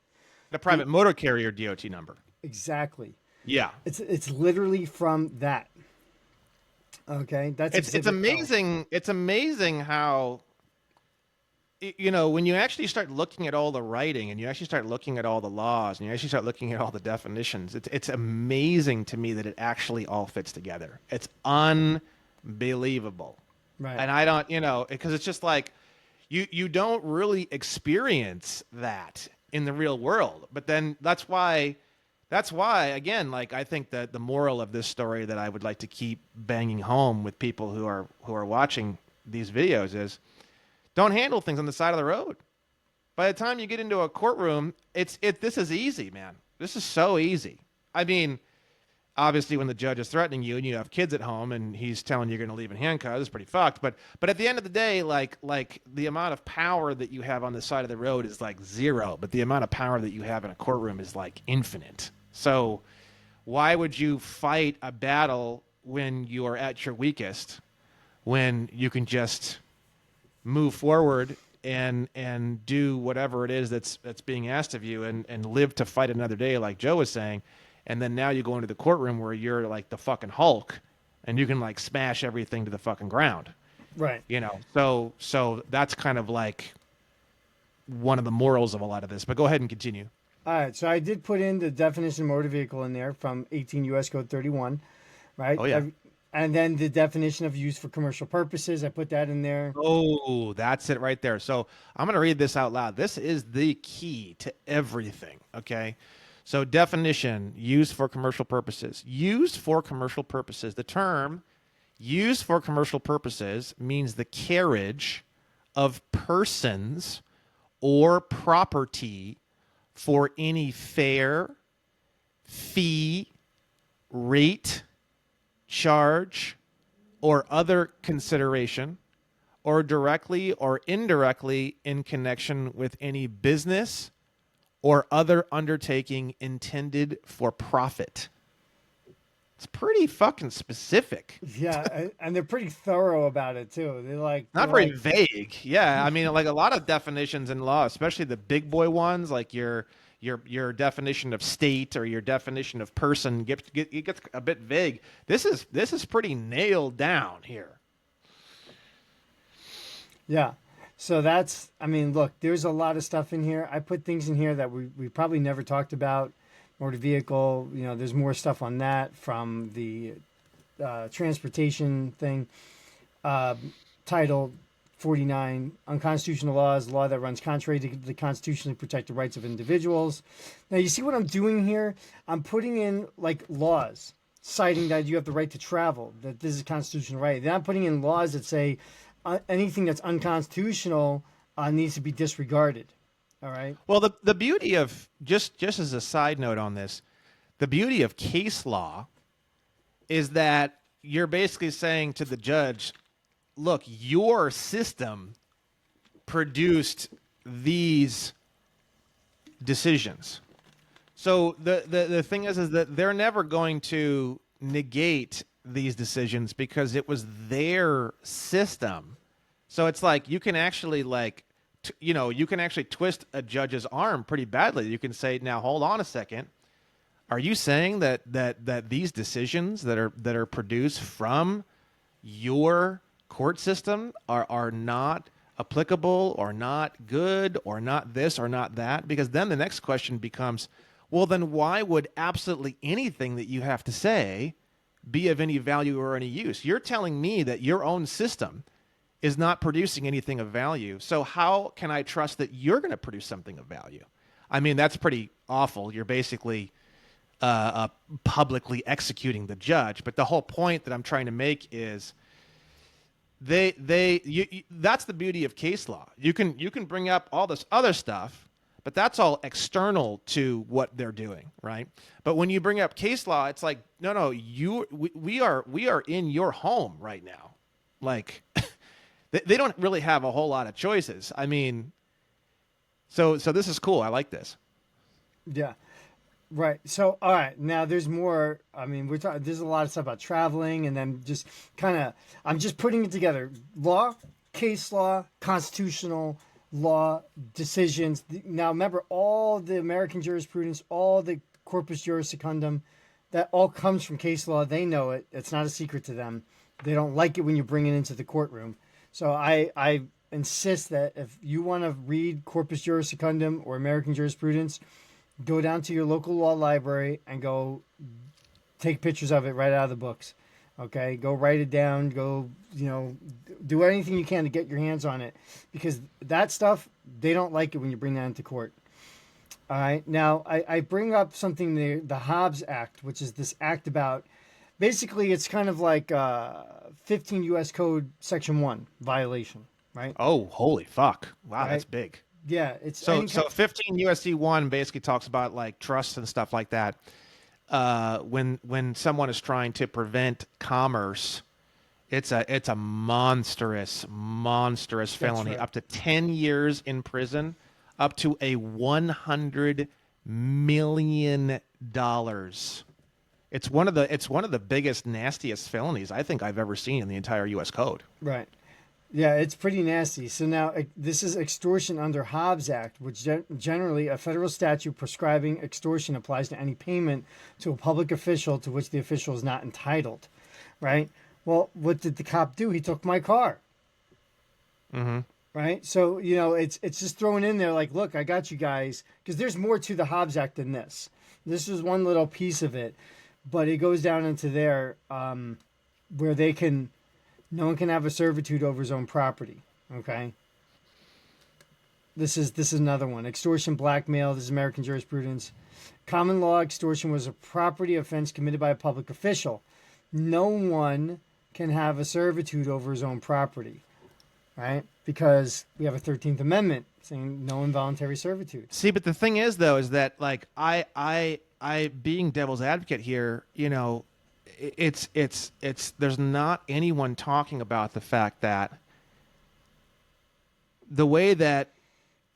The private motor carrier DOT number. Exactly. Yeah. It's literally from that. Okay, that's It's amazing. It's amazing how, you know, when you actually start looking at all the writing and you actually start looking at all the laws and you actually start looking at all the definitions, it's amazing to me that it actually all fits together. It's unbelievable. Right. And I don't, you know, because it's just like you don't really experience that in the real world. But then that's why again, like, I think that the moral of this story that I would like to keep banging home with people who are watching these videos is, don't handle things on the side of the road. By the time you get into a courtroom, this is easy, man. This is so easy. I mean, obviously when the judge is threatening you and you have kids at home and he's telling you you're going to leave in handcuffs, it's pretty fucked. But at the end of the day, like the amount of power that you have on the side of the road is like zero, but the amount of power that you have in a courtroom is like infinite. So why would you fight a battle when you are at your weakest, when you can just move forward and do whatever it is that's being asked of you and live to fight another day, like Joe was saying. And then now you go into the courtroom where you're like the fucking Hulk and you can like smash everything to the fucking ground. Right. You know, so that's kind of like one of the morals of a lot of this, but go ahead and continue. All right, so I did put in the definition of motor vehicle in there from 18 U.S. Code 31, right? Oh, yeah. And then the definition of use for commercial purposes, I put that in there. Oh, that's it right there. So I'm going to read this out loud. This is the key to everything, okay? So definition, used for commercial purposes. Used for commercial purposes. The term used for commercial purposes means the carriage of persons or property for any fare, fee, rate, charge, or other consideration, or directly or indirectly in connection with any business or other undertaking intended for profit. It's pretty fucking specific. Yeah, and they're pretty thorough about it too. Not very vague. Yeah, I mean, like a lot of definitions in law, especially the big boy ones, like your definition of state or your definition of person, it gets a bit vague. This is pretty nailed down here. Yeah. So that's, I mean, look, there's a lot of stuff in here. I put things in here that we probably never talked about. Motor vehicle, you know, there's more stuff on that from the transportation thing. Title 49, unconstitutional laws, law that runs contrary to the constitutionally protected rights of individuals. Now, you see what I'm doing here? I'm putting in, like, laws citing that you have the right to travel, that this is a constitutional right. Then I'm putting in laws that say anything that's unconstitutional needs to be disregarded. All right. Well, the beauty of, just as a side note on this, the beauty of case law is that you're basically saying to the judge, look, your system produced these decisions. So the thing is that they're never going to negate these decisions because it was their system. So it's like you can actually you can actually twist a judge's arm pretty badly. You can say, now hold on a second. Are you saying that these decisions that are produced from your court system are not applicable or not good or not this or not that? Because then the next question becomes, well, then why would absolutely anything that you have to say be of any value or any use? You're telling me that your own system is not producing anything of value. So how can I trust that you're going to produce something of value? I mean, that's pretty awful. You're basically publicly executing the judge. But the whole point that I'm trying to make is that's the beauty of case law. You can bring up all this other stuff, but that's all external to what they're doing, right? But when you bring up case law, it's like, no, we are in your home right now. Like, they don't really have a whole lot of choices. I mean, so this is cool. I like this. Yeah. Right. So, all right. Now there's more. I mean, we're talking. There's a lot of stuff about traveling, and then just kind of. I'm just putting it together. Law, case law, constitutional law, decisions. Now, remember all the American jurisprudence, all the corpus juris secundum, that all comes from case law. They know it. It's not a secret to them. They don't like it when you bring it into the courtroom. So I insist that if you want to read corpus juris secundum or American jurisprudence, go down to your local law library and go take pictures of it right out of the books. Okay, go write it down. Go, do anything you can to get your hands on it, because that stuff, they don't like it when you bring that into court. All right. Now I bring up something the Hobbs Act, which is this act about, basically it's kind of like 15 U.S. Code Section 1 violation, right? Oh, holy fuck! Wow, Right. that's big. Yeah, it's So 15 USC 1 basically talks about like trusts and stuff like that. When someone is trying to prevent commerce, it's a monstrous felony, right. up to 10 years in prison, up to a $100 million. It's one of the biggest, nastiest felonies I think I've ever seen in the entire U.S. Code. Right. Yeah, it's pretty nasty. So now this is extortion under Hobbs Act, which generally a federal statute prescribing extortion applies to any payment to a public official to which the official is not entitled, right? Well, what did the cop do? He took my car. Mm-hmm. Right? So, it's just thrown in there like, look, I got you guys, because there's more to the Hobbs Act than this. This is one little piece of it, but it goes down into there where no one can have a servitude over his own property. Okay. This is another one. Extortion, blackmail. This is American jurisprudence. Common law extortion was a property offense committed by a public official. No one can have a servitude over his own property, right? Because we have a 13th Amendment saying no involuntary servitude. See, but the thing is, though, is that like I being devil's advocate here, it's there's not anyone talking about the fact that the way that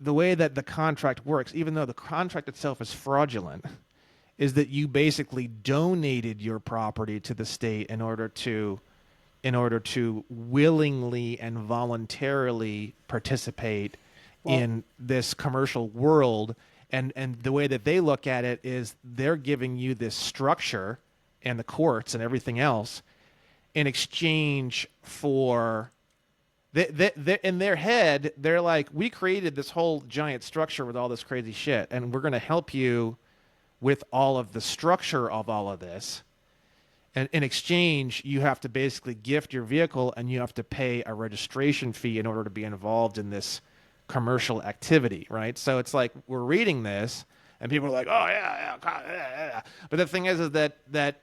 the contract works, even though the contract itself is fraudulent, is that you basically donated your property to the state in order to willingly and voluntarily participate in this commercial world. And the way that they look at it is they're giving you this structure and the courts and everything else in exchange for in their head, they're like, we created this whole giant structure with all this crazy shit, and we're going to help you with all of the structure of all of this. And in exchange, you have to basically gift your vehicle and you have to pay a registration fee in order to be involved in this commercial activity, right? So it's like we're reading this and people are like, oh, yeah. But the thing is that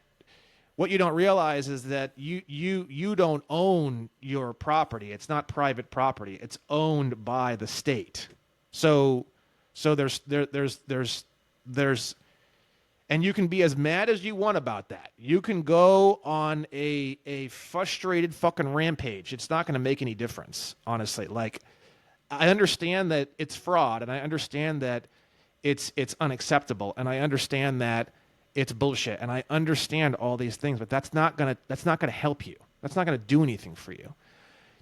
what you don't realize is that you don't own your property. It's not private property. It's owned by the state. So there's and you can be as mad as you want about that. You can go on a frustrated fucking rampage. It's not going to make any difference, honestly. Like, I understand that it's fraud, and I understand that it's unacceptable, and I understand that it's bullshit, and I understand all these things, but that's not gonna help you. That's not gonna do anything for you.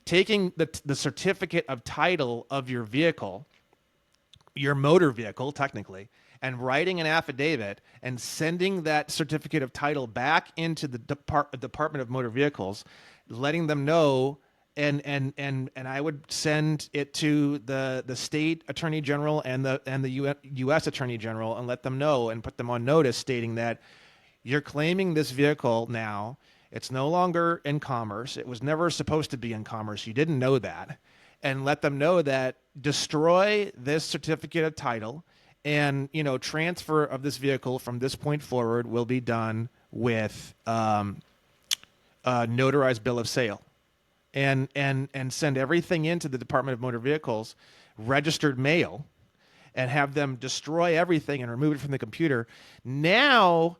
Taking the certificate of title of your vehicle, your motor vehicle, technically, and writing an affidavit and sending that certificate of title back into the Department of Motor Vehicles, letting them know, and I would send it to the state attorney general and the U.S. attorney general and let them know and put them on notice, stating that you're claiming this vehicle now. It's no longer in commerce. It was never supposed to be in commerce. You didn't know that. And let them know that destroy this certificate of title, and transfer of this vehicle from this point forward will be done with a notarized bill of sale, and send everything into the Department of Motor Vehicles, registered mail, and have them destroy everything and remove it from the computer. Now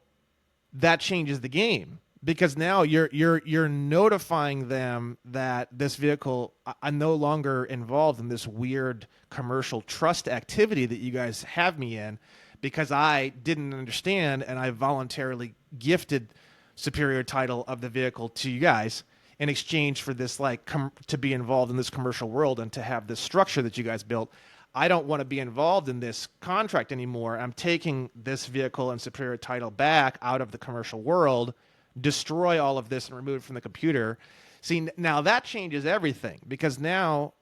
that changes the game. because now you're notifying them that this vehicle, I'm no longer involved in this weird commercial trust activity that you guys have me in, because I didn't understand and I voluntarily gifted superior title of the vehicle to you guys in exchange for this, like, to be involved in this commercial world and to have this structure that you guys built. I don't want to be involved in this contract anymore. I'm taking this vehicle and superior title back out of the commercial world, destroy all of this and remove it from the computer. See, now that changes everything, because now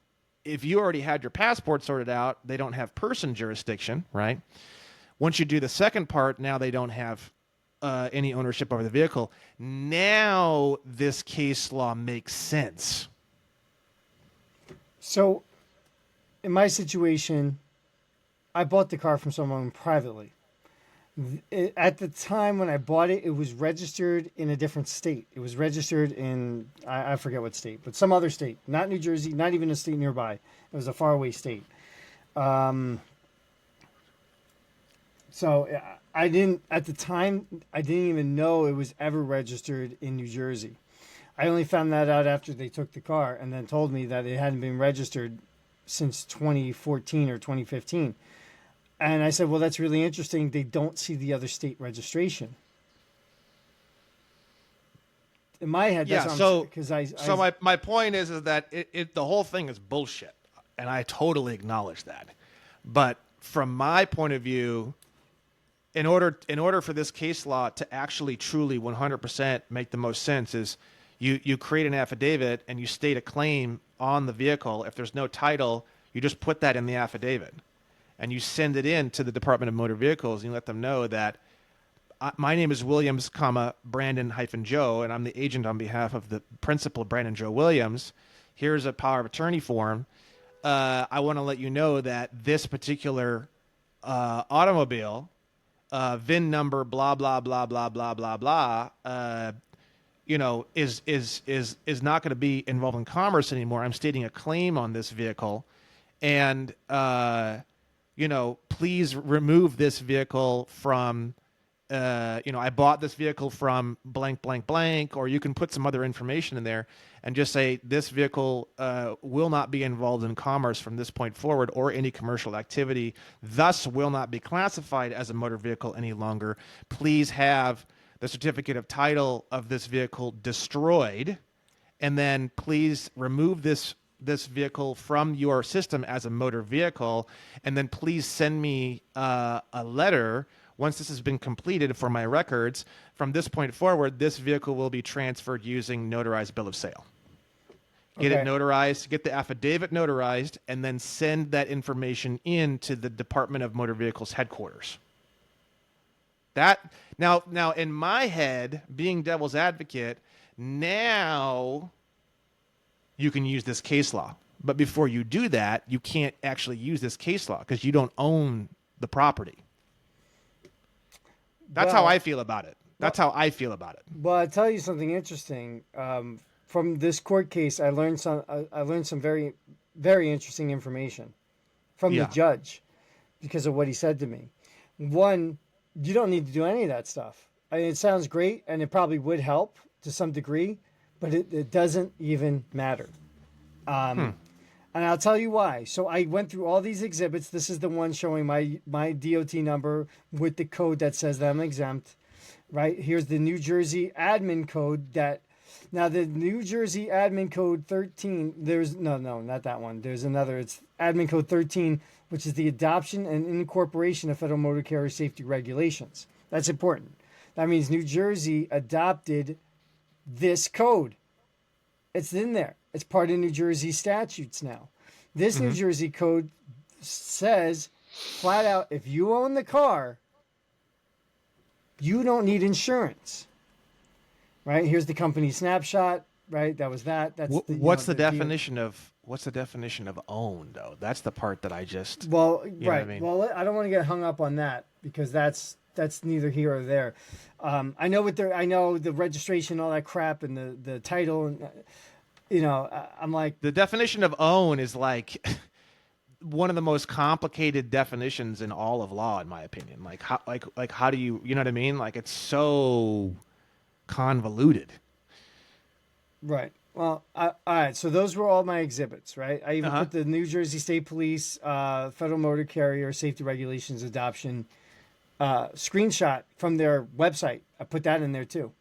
if you already had your passport sorted out, they don't have person jurisdiction, right? Once you do the second part, now they don't have any ownership over the vehicle. Now this case law makes sense. So, in my situation, I bought the car from someone privately. At the time when I bought it, it was registered in a different state. It was registered in, I forget what state, but some other state. Not New Jersey, not even a state nearby. It was a faraway state. So I didn't, at the time, I didn't even know it was ever registered in New Jersey. I only found that out after they took the car and then told me that it hadn't been registered since 2014 or 2015. And I said, well, that's really interesting. They don't see the other state registration. In my head, that's because my point is that the whole thing is bullshit, and I totally acknowledge that. But from my point of view, in order for this case law to actually truly 100% make the most sense, is you create an affidavit and you state a claim on the vehicle. If there's no title, you just put that in the affidavit and you send it in to the Department of Motor Vehicles, and you let them know that my name is Williams, Brandon-Joe, and I'm the agent on behalf of the principal, Brandon Joe Williams. Here's a power of attorney form. I want to let you know that this particular automobile, VIN number, blah blah blah blah blah blah blah, is not going to be involved in commerce anymore. I'm stating a claim on this vehicle, and please remove this vehicle from. I bought this vehicle from blank, blank, blank, or you can put some other information in there and just say this vehicle will not be involved in commerce from this point forward or any commercial activity, thus will not be classified as a motor vehicle any longer. Please have the certificate of title of this vehicle destroyed, and then please remove this vehicle from your system as a motor vehicle, and then please send me a letter once this has been completed for my records. From this point forward, this vehicle will be transferred using notarized bill of sale. Get it notarized, get the affidavit notarized, and then send that information in to the Department of Motor Vehicles headquarters. That now in my head, being devil's advocate, now you can use this case law. But before you do that, you can't actually use this case law because you don't own the property. That's how I feel about it. Well, I'll tell you something interesting. From this court case, I learned some very, very interesting information from the judge because of what he said to me. One, you don't need to do any of that stuff. I mean, it sounds great, and it probably would help to some degree, but it doesn't even matter. And I'll tell you why. So I went through all these exhibits. This is the one showing my DOT number with the code that says that I'm exempt. Right? Here's the New Jersey admin code now the New Jersey admin code 13, not that one. There's another. It's admin code 13, which is the adoption and incorporation of federal motor carrier safety regulations. That's important. That means New Jersey adopted this code. It's in there. It's part of New Jersey statutes now. This New Jersey code says flat out, if you own the car, you don't need insurance. Right? Here's the company snapshot. Right? That was that. That's what's the definition of own, though? That's the part that I just. Well, right. I mean? Well, I don't want to get hung up on that because that's neither here or there. I know the registration, all that crap, and the title, and I'm like, the definition of own is like one of the most complicated definitions in all of law, in my opinion. Like how do you know what I mean? Like it's so convoluted. Right. Well, all right. So those were all my exhibits, right? I even put the New Jersey State Police, Federal Motor Carrier Safety Regulations Adoption screenshot from their website. I put that in there too.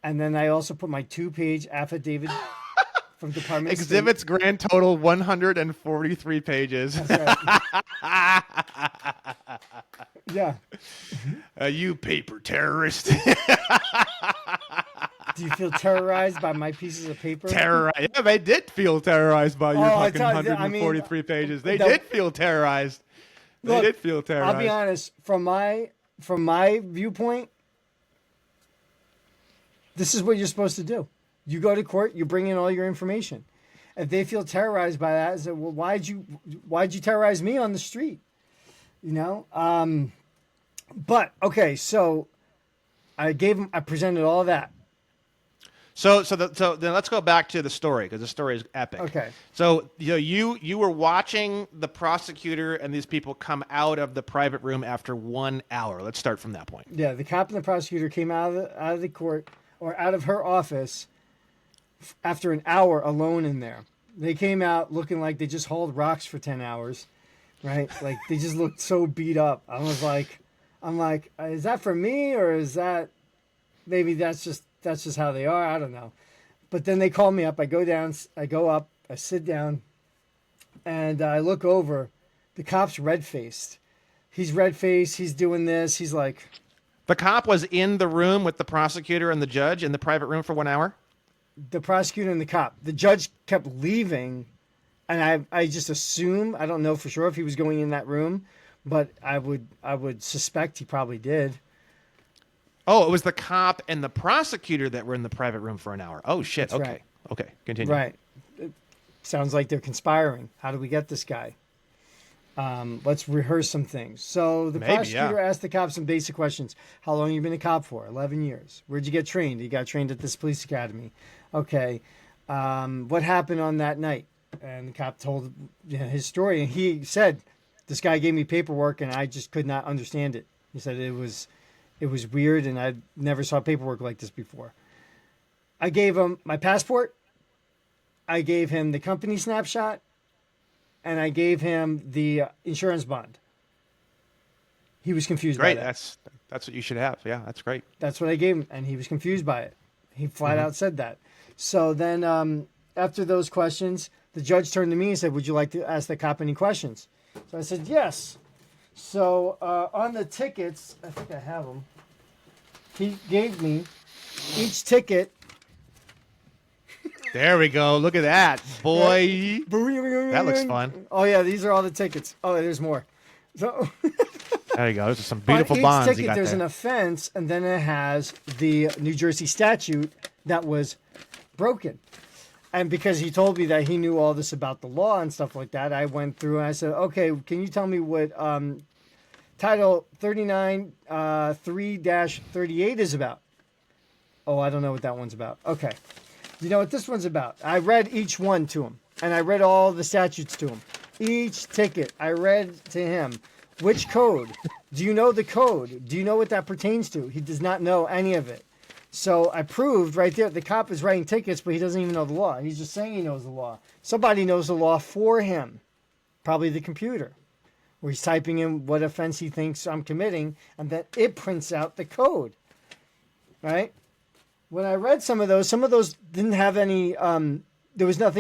And then I also put my 2-page affidavit from Department Exhibits of State. grand total 143 pages. That's right. Yeah. You paper terrorist. Do you feel terrorized by my pieces of paper? Terrorized. Yeah, they did feel terrorized by your fucking 143 pages. They did feel terrorized. They did feel terrorized. I'll be honest. From my viewpoint, this is what you're supposed to do. You go to court. You bring in all your information. If they feel terrorized by that, I say, well, why'd you terrorize me on the street? You know. But okay, so I presented all that. So then let's go back to the story, because the story is epic. Okay. So you were watching the prosecutor and these people come out of the private room after 1 hour. Let's start from that point. Yeah, the cop and the prosecutor came out of the court, or out of her office, after an hour alone in there. They came out looking like they just hauled rocks for 10 hours, right? Like they just looked so beat up. I'm like, is that for me, or is that maybe that's just how they are? I don't know. But then they call me up. I go up, I sit down, and I look over. The cop's red-faced. He's red-faced. He's doing this. He's like... The cop was in the room with the prosecutor and the judge in the private room for 1 hour? The prosecutor and the cop. The judge kept leaving, and I just assume, I don't know for sure if he was going in that room, but I would suspect he probably did. Oh, it was the cop and the prosecutor that were in the private room for an hour. Oh, shit. That's okay. right. Okay. Continue. Right. It sounds like they're conspiring. How do we get this guy? Let's rehearse some things. So the prosecutor asked the cop some basic questions. How long have you been a cop for? 11 years. Where'd you get trained? You got trained at this police academy. Okay. What happened on that night? And the cop told his story. And he said, this guy gave me paperwork and I just could not understand it. He said it was weird and I never saw paperwork like this before. I gave him my passport. I gave him the company snapshot. And I gave him the insurance bond. He was confused by that. That's what you should have. Yeah, that's great. That's what I gave him, and he was confused by it. He flat out said that. So then after those questions, the judge turned to me and said, would you like to ask the cop any questions? So I said, yes. So on the tickets, I think I have them. He gave me each ticket. There we go. Look at that, boy. That looks fun. Oh, yeah, these are all the tickets. Oh, there's more. So there you go. Those are some beautiful on each bonds ticket, you got there's there. an offense, and then it has the New Jersey statute that was broken. And because he told me that he knew all this about the law and stuff like that, I went through and I said, okay, can you tell me what Title 39 3-38 is about? Oh, I don't know what that one's about. Okay. You know what this one's about? I read each one to him, and I read all the statutes to him. Each ticket, I read to him. Which code? Do you know the code? Do you know what that pertains to? He does not know any of it. So I proved right there, the cop is writing tickets, but he doesn't even know the law. He's just saying he knows the law. Somebody knows the law for him, probably the computer, where he's typing in what offense he thinks I'm committing, and then it prints out the code, right? When I read some of those didn't have any, there was no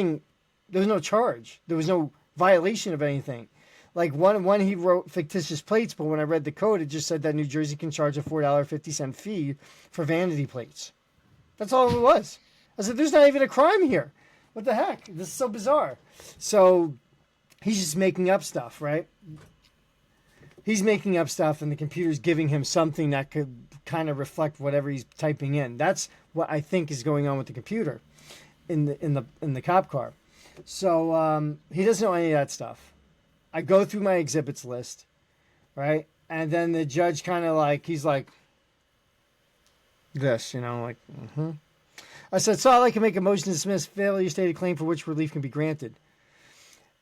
charge. There was no violation of anything. Like one he wrote fictitious plates, but when I read the code, it just said that New Jersey can charge a $4.50 fee for vanity plates. That's all it was. I said, there's not even a crime here. What the heck? This is so bizarre. So he's just making up stuff, right? He's making up stuff, and the computer's giving him something that could kind of reflect whatever he's typing in. That's what I think is going on with the computer in the cop car. So he doesn't know any of that stuff. I go through my exhibits list, right? And then the judge kind of like, he's like this, like, I said, so I'd like to make a motion to dismiss failure to state a claim for which relief can be granted.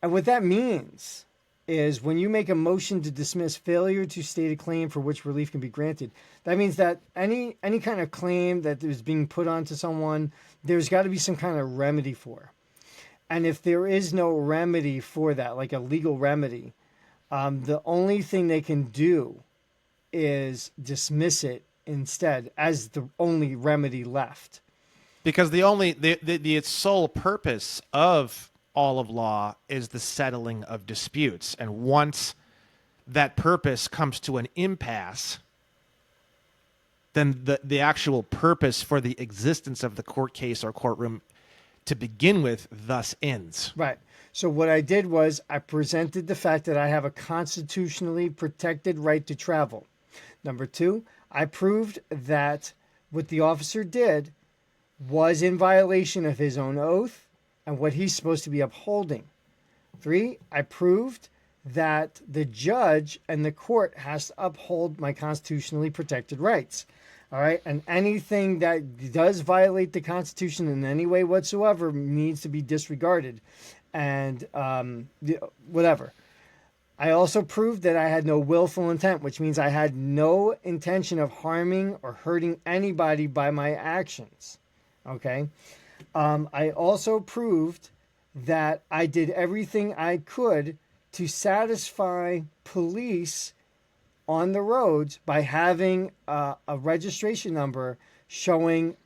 And what that means is when you make a motion to dismiss failure to state a claim for which relief can be granted. That means that any kind of claim that is being put onto someone, there's got to be some kind of remedy for. And if there is no remedy for that, like a legal remedy, the only thing they can do is dismiss it instead as the only remedy left. Because the sole purpose of all of law is the settling of disputes. And once that purpose comes to an impasse, then the actual purpose for the existence of the court case or courtroom to begin with thus ends. Right. So what I did was I presented the fact that I have a constitutionally protected right to travel. Number two, I proved that what the officer did was in violation of his own oath and what he's supposed to be upholding. Three, I proved that the judge and the court has to uphold my constitutionally protected rights. All right. And anything that does violate the Constitution in any way whatsoever needs to be disregarded. And whatever. I also proved that I had no willful intent, which means I had no intention of harming or hurting anybody by my actions. Okay. I also proved that I did everything I could to satisfy police on the roads by having a registration number showing,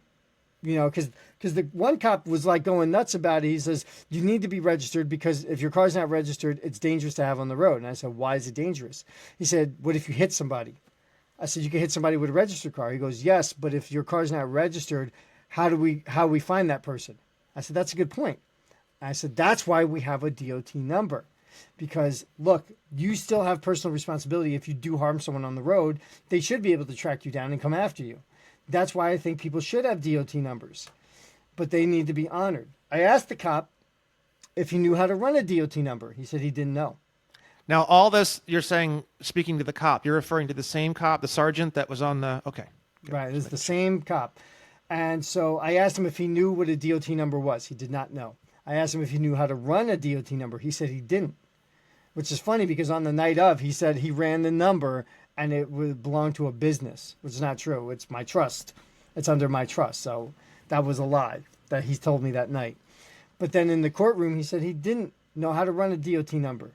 because the one cop was like going nuts about it. He says, you need to be registered because if your car's not registered, it's dangerous to have on the road. And I said, why is it dangerous? He said, what if you hit somebody? I said, you can hit somebody with a registered car. He goes, yes, but if your car's not registered, how do we find that person? I said, that's a good point. I said, that's why we have a DOT number. Because, look, you still have personal responsibility. If you do harm someone on the road, they should be able to track you down and come after you. That's why I think people should have DOT numbers. But they need to be honored. I asked the cop if he knew how to run a DOT number. He said he didn't know. Now, all this, you're saying, speaking to the cop, you're referring to the same cop, the sergeant that was on the... Okay. Good. Right, it's the same cop. And so I asked him if he knew what a DOT number was. He did not know. I asked him if he knew how to run a DOT number. He said he didn't. Which is funny because on the night of, he said he ran the number and it would belong to a business, which is not true. It's my trust. It's under my trust. So that was a lie that he told me that night. But then in the courtroom, he said he didn't know how to run a DOT number.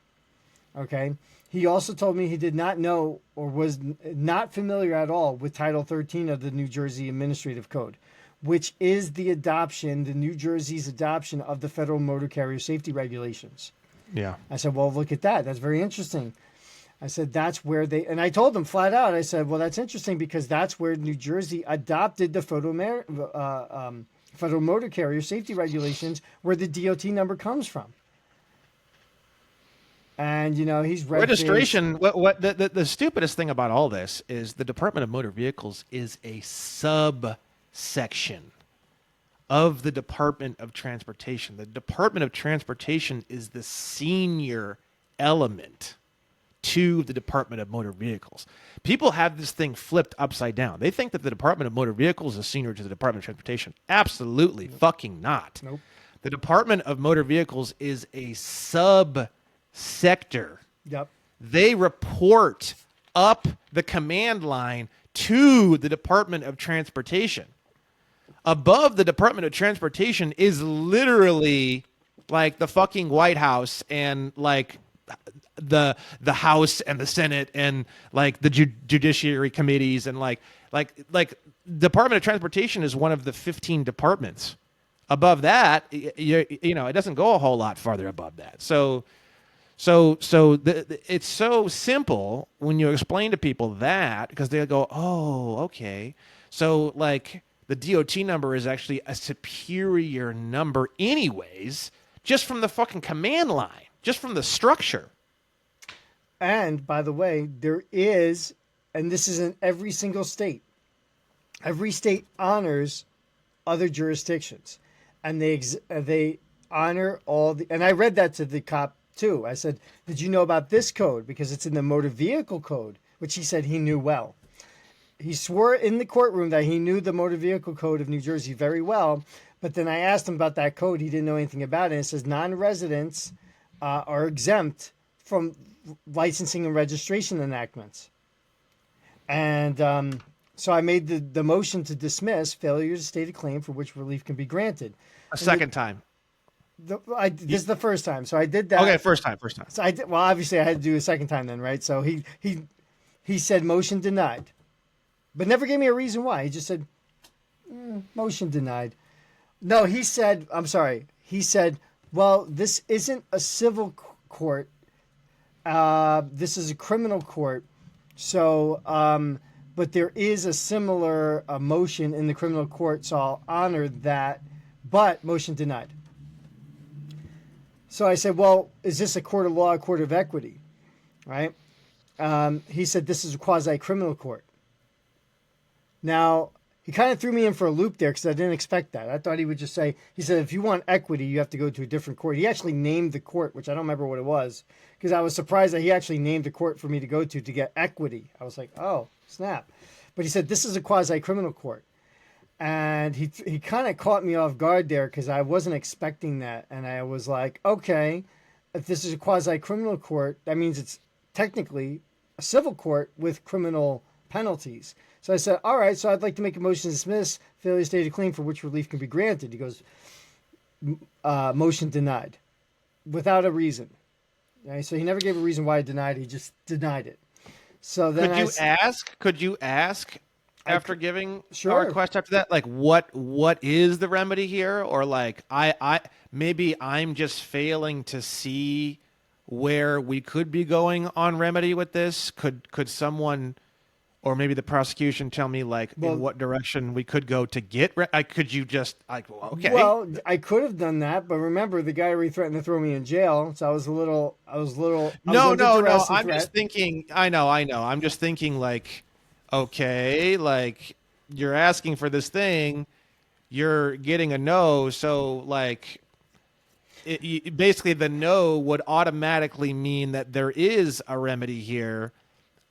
Okay. He also told me he did not know or was not familiar at all with Title 13 of the New Jersey Administrative Code, which is the New Jersey's adoption of the Federal Motor Carrier Safety Regulations. Yeah. I said, well, look at that. That's very interesting. I said, that's where and I told them flat out, I said, well, that's interesting because that's where New Jersey adopted the Federal Motor Carrier Safety Regulations, where the DOT number comes from. And, he's registration. What the stupidest thing about all this is the Department of Motor Vehicles is a subsection of the Department of Transportation. The Department of Transportation is the senior element to the Department of Motor Vehicles. People have this thing flipped upside down. They think that the Department of Motor Vehicles is senior to the Department of Transportation. Absolutely fucking not. Nope. The Department of Motor Vehicles is a sub-sector. Yep. They report up the command line to the Department of Transportation. Above the Department of Transportation is literally like the fucking White House and like the House and the Senate and like the judiciary committees and like Department of Transportation is one of the 15 departments. Above that, it doesn't go a whole lot farther above that. So it's so simple when you explain to people that because they go, oh, okay. So like the DOT number is actually a superior number anyways, just from the fucking command line, just from the structure. And by the way, there is, and this is in every single state. Every state honors other jurisdictions, and they honor all the. And I read that to the cop too. I said, "Did you know about this code? Because it's in the motor vehicle code," which he said he knew well. He swore in the courtroom that he knew the motor vehicle code of New Jersey very well. But then I asked him about that code. He didn't know anything about it. And it says non-residents are exempt from licensing and registration enactments. And so I made the motion to dismiss failure to state a claim for which relief can be granted. A second time. This is the first time, so I did that. Okay, first time. So I did, well, obviously I had to do a second time then, right? So he said motion denied, but never gave me a reason why. He just said motion denied. No, he said, I'm sorry. He said, well, this isn't a civil court. This is a criminal court. So, but there is a similar motion in the criminal court, so I'll honor that, but motion denied. So I said, well, is this a court of law, a court of equity, right? He said, this is a quasi-criminal court. Now, he kind of threw me in for a loop there because I didn't expect that. I thought he would just say, he said, if you want equity, you have to go to a different court. He actually named the court, which I don't remember what it was, because I was surprised that he actually named the court for me to go to get equity. I was like, oh, snap. But he said, this is a quasi-criminal court. And he kind of caught me off guard there because I wasn't expecting that. And I was like, okay, if this is a quasi-criminal court, that means it's technically a civil court with criminal penalties. So I said, all right, so I'd like to make a motion to dismiss failure to state a claim for which relief can be granted. He goes, motion denied without a reason. Right? So he never gave a reason why he denied it. He just denied it. So then Could you ask after giving sure. a request after that, like what is the remedy here? Or like I maybe I'm just failing to see where we could be going on remedy with this. Could someone or maybe the prosecution tell me like in what direction we could go to get could you just like okay. Well, I could have done that, but remember the guy already threatened to throw me in jail, so I was a little No, I'm just thinking I know. I'm just thinking like okay, like you're asking for this thing, you're getting a no, so like basically the no would automatically mean that there is a remedy here.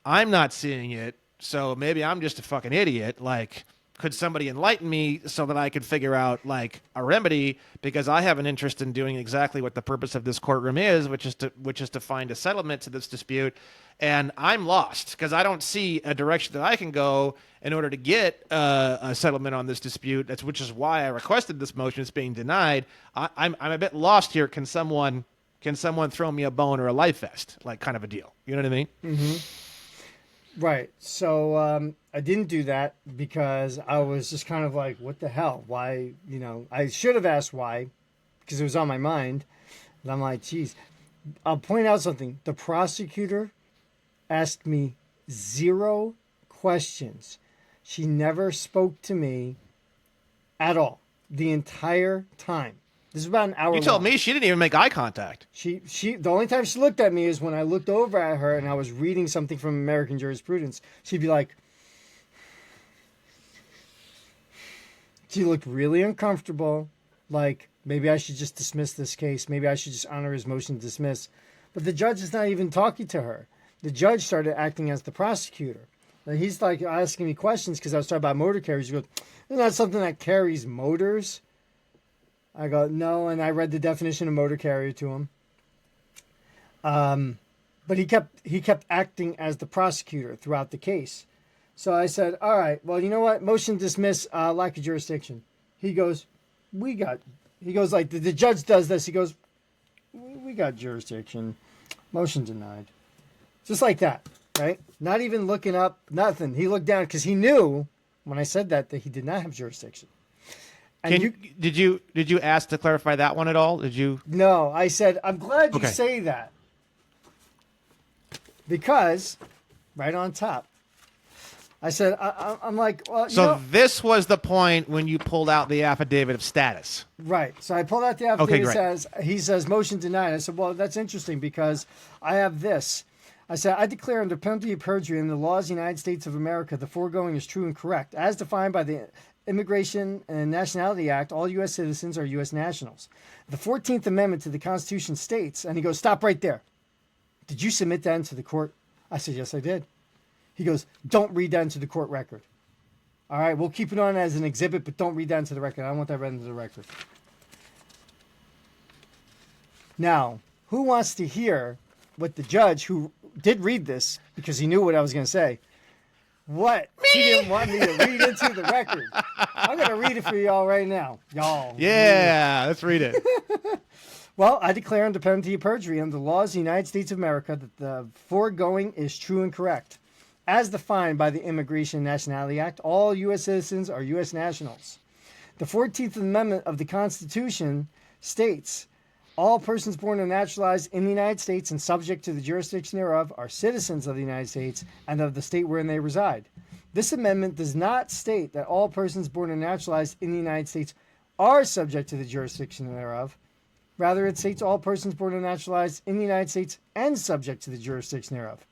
I'm not seeing it, so maybe I'm just a fucking idiot. Like, could somebody enlighten me so that I could figure out like a remedy? Because I have an interest in doing exactly what the purpose of this courtroom is, which is to find a settlement to this dispute. And I'm lost because I don't see a direction that I can go in order to get a settlement on this dispute. Which is why I requested this motion. It's being denied. I'm a bit lost here. Can someone throw me a bone or a life vest, like kind of a deal? You know what I mean? Mm-hmm. Right. So I didn't do that because I was just kind of like, what the hell? Why? You know, I should have asked why because it was on my mind. And I'm like, geez. I'll point out something. The prosecutor asked me 0 questions. She never spoke to me at all the entire time. This is about an hour. You told me she didn't even make eye contact. She the only time she looked at me is when I looked over at her and I was reading something from American jurisprudence. She'd be like, she looked really uncomfortable. Like, maybe I should just dismiss this case. Maybe I should just honor his motion to dismiss. But the judge is not even talking to her. The judge started acting as the prosecutor. And he's like asking me questions because I was talking about motor carriers. He goes, isn't that something that carries motors? I go, no, and I read the definition of motor carrier to him. But he kept acting as the prosecutor throughout the case. So I said, all right, well, you know what? Motion to dismiss, lack of jurisdiction. He goes, like, the judge does this. He goes, we got jurisdiction. Motion denied. Just like that, right? Not even looking up, nothing. He looked down because he knew when I said that he did not have jurisdiction. And did you ask to clarify that one at all? Did you? No, I said, I'm glad you say that. Because, right on top, I said, I'm like, well, so this was the point when you pulled out the affidavit of status. Right. So I pulled out the affidavit. He says, motion denied. I said, well, that's interesting because I have this. I said, I declare under penalty of perjury in the laws of the United States of America, the foregoing is true and correct. As defined by the Immigration and Nationality Act, all U.S. citizens are U.S. nationals. The 14th Amendment to the Constitution states, and he goes, stop right there. Did you submit that into the court? I said, yes, I did. He goes, don't read that into the court record. All right, we'll keep it on as an exhibit, but don't read that into the record. I don't want that read into the record. Now, who wants to hear what the judge, who did read this because he knew what I was going to say, what he didn't want me to read into the record. I'm going to read it for y'all right now. Y'all. Yeah, let's read it. Well, I declare under penalty of perjury under the laws of the United States of America that the foregoing is true and correct. As defined by the Immigration and Nationality Act, all U.S. citizens are U.S. nationals. The 14th Amendment of the Constitution states, all persons born and naturalized in the United States and subject to the jurisdiction thereof are citizens of the United States and of the state wherein they reside. This amendment does not state that all persons born and naturalized in the United States are subject to the jurisdiction thereof. Rather, it states all persons born and naturalized in the United States and subject to the jurisdiction thereof.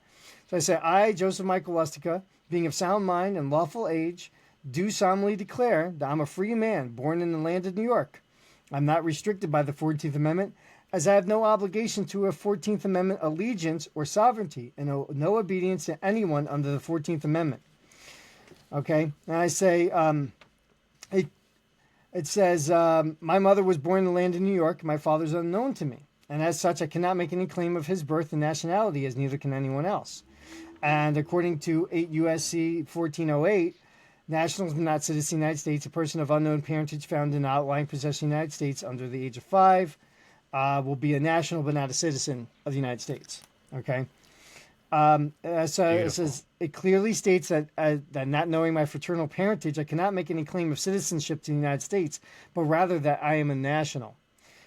So I say, I, Joseph Michael Lustica, being of sound mind and lawful age, do solemnly declare that I'm a free man born in the land of New York. I'm not restricted by the 14th Amendment, as I have no obligation to a 14th Amendment allegiance or sovereignty, and owe no obedience to anyone under the 14th Amendment. Okay, and I say, it says, my mother was born in the land of New York. My father's unknown to me. And as such, I cannot make any claim of his birth and nationality, as neither can anyone else. And according to 8 U.S.C. 1408, nationals but not citizens of the United States, a person of unknown parentage found in outlying possession of the United States under the age of 5 will be a national but not a citizen of the United States. Okay? So it says, it clearly states that not knowing my fraternal parentage, I cannot make any claim of citizenship to the United States, but rather that I am a national.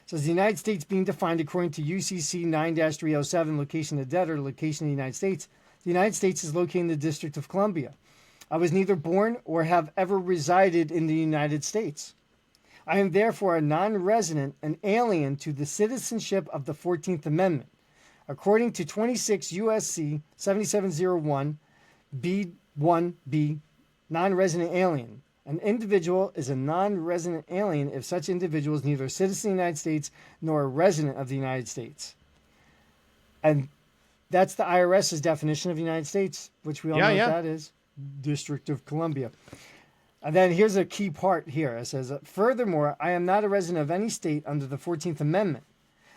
It says the United States being defined according to UCC 9-307, location of the debtor, location of the United States. The United States is located in the District of Columbia. I was neither born or have ever resided in the United States. I am therefore a non-resident and alien to the citizenship of the 14th Amendment. According to 26 U.S.C. 7701 B1b, non-resident alien. An individual is a non-resident alien if such individual is neither a citizen of the United States nor a resident of the United States. And that's the IRS's definition of the United States, which we all know what that is. District of Columbia. And then here's a key part here. It says, furthermore, I am not a resident of any state under the 14th Amendment,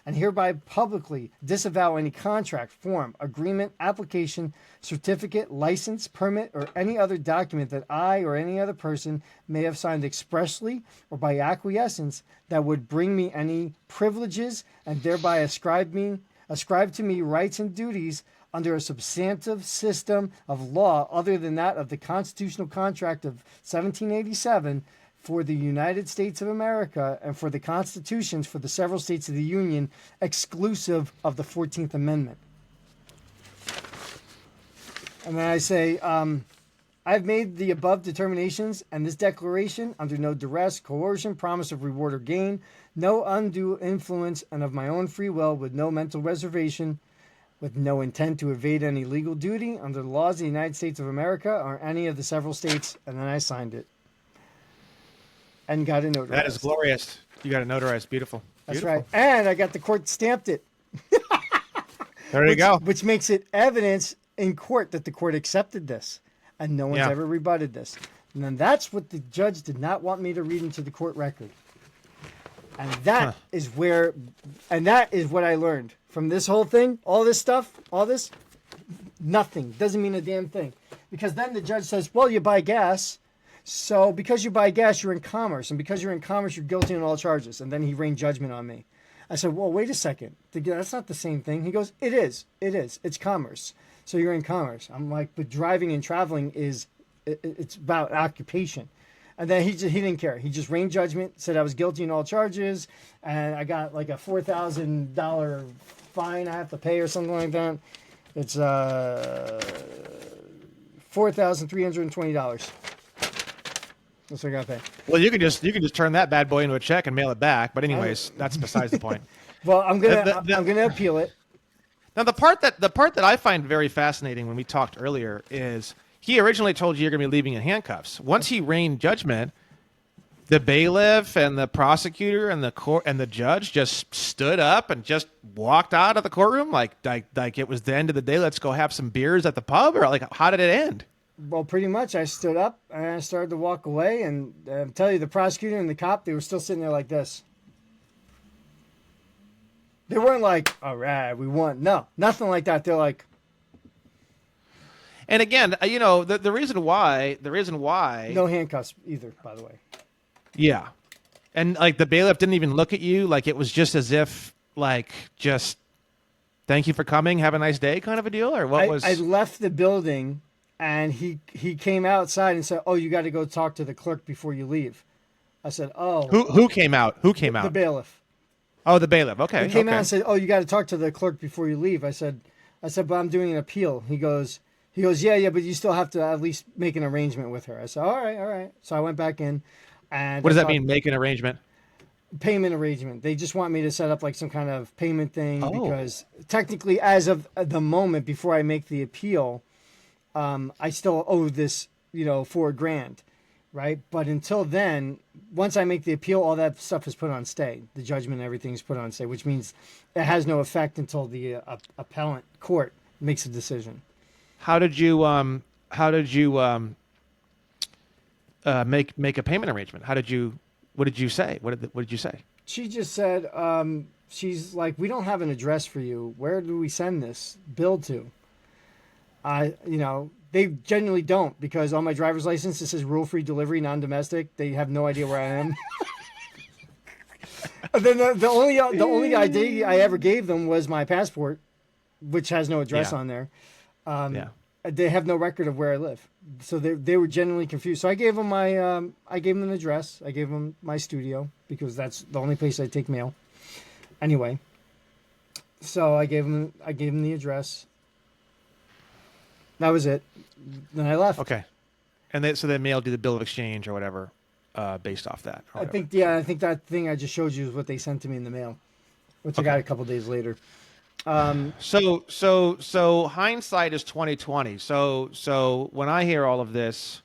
and hereby publicly disavow any contract, form, agreement, application, certificate, license, permit, or any other document that I or any other person may have signed expressly or by acquiescence that would bring me any privileges and thereby ascribe to me rights and duties under a substantive system of law other than that of the constitutional contract of 1787 for the United States of America and for the constitutions for the several states of the Union, exclusive of the 14th Amendment. And then I say, I've made the above determinations and this declaration under no duress, coercion, promise of reward or gain, no undue influence, and of my own free will, with no mental reservation, with no intent to evade any legal duty under the laws of the United States of America or any of the several states. And then I signed it. And got it notarized. That is glorious. You got it notarized. Beautiful. That's right. And I got the court stamped it. There you go. Which makes it evidence in court that the court accepted this. And no one's ever rebutted this. And then that's what the judge did not want me to read into the court record. And that is where, and that is what I learned from this whole thing, all this stuff, all this, nothing. Doesn't mean a damn thing. Because then the judge says, well, you buy gas. So because you buy gas, you're in commerce. And because you're in commerce, you're guilty on all charges. And then he rained judgment on me. I said, well, wait a second. That's not the same thing. He goes, it is. It is. It's commerce. So you're in commerce. I'm like, but driving and traveling it's about occupation. And then he didn't care. He just rained judgment, said I was guilty on all charges. And I got like a $4,000 fine I have to pay or something like that. It's $4,320. That's what I got to pay. Well, you can just turn that bad boy into a check and mail it back. But anyways, that's besides the point. Well, I'm gonna appeal it. Now, the part that I find very fascinating when we talked earlier is he originally told you you're going to be leaving in handcuffs. Once he rained judgment, the bailiff and the prosecutor and the court and the judge just stood up and just walked out of the courtroom like it was the end of the day. Let's go have some beers at the pub, or like how did it end? Well, pretty much. I stood up and I started to walk away, and I'm telling you, the prosecutor and the cop, they were still sitting there like this. They weren't like, all right, we won. No, nothing like that. They're like, And again, the reason why, no handcuffs either, by the way. yeah, and like the bailiff didn't even look at you, like it was just as if like just thank you for coming, have a nice day, kind of a deal, or what was? I left the building, and he came outside and said, "Oh, you got to go talk to the clerk before you leave." I said, "Oh, Who came out? Who came the out? bailiff." Oh, the bailiff. Okay. He came okay. out and said, "Oh, you got to talk to the clerk before you leave." I said, "But I'm doing an appeal." He goes, "Yeah, but you still have to at least make an arrangement with her." I said, "All right." So I went back in, and What does that mean? Make an arrangement. payment arrangement. They just want me to set up like some kind of payment thing Oh. because technically, as of the moment before I make the appeal, I still owe this, $4,000, right? But until then, once I make the appeal, all that stuff is put on stay. The judgment, and everything is put on stay, which means it has no effect until the appellant court makes a decision. How did you make a payment arrangement? What did you say? What did you say? She just said, she's like, we don't have an address for you. Where do we send this bill to? They genuinely don't, because on my driver's license it says rule-free delivery, non-domestic. They have no idea where I am. And then the only ID I ever gave them was my passport, which has no address Yeah. on there. Yeah. They have no record of where I live, so they were genuinely confused. So I gave them an address. I gave them my studio because that's the only place I take mail. Anyway, so I gave them the address. That was it. Then I left. Okay. And so they mailed you the bill of exchange or whatever, based off that. or I whatever. think that thing I just showed you is what they sent to me in the mail, which I got a couple days later. So hindsight is 2020. So when I hear all of this,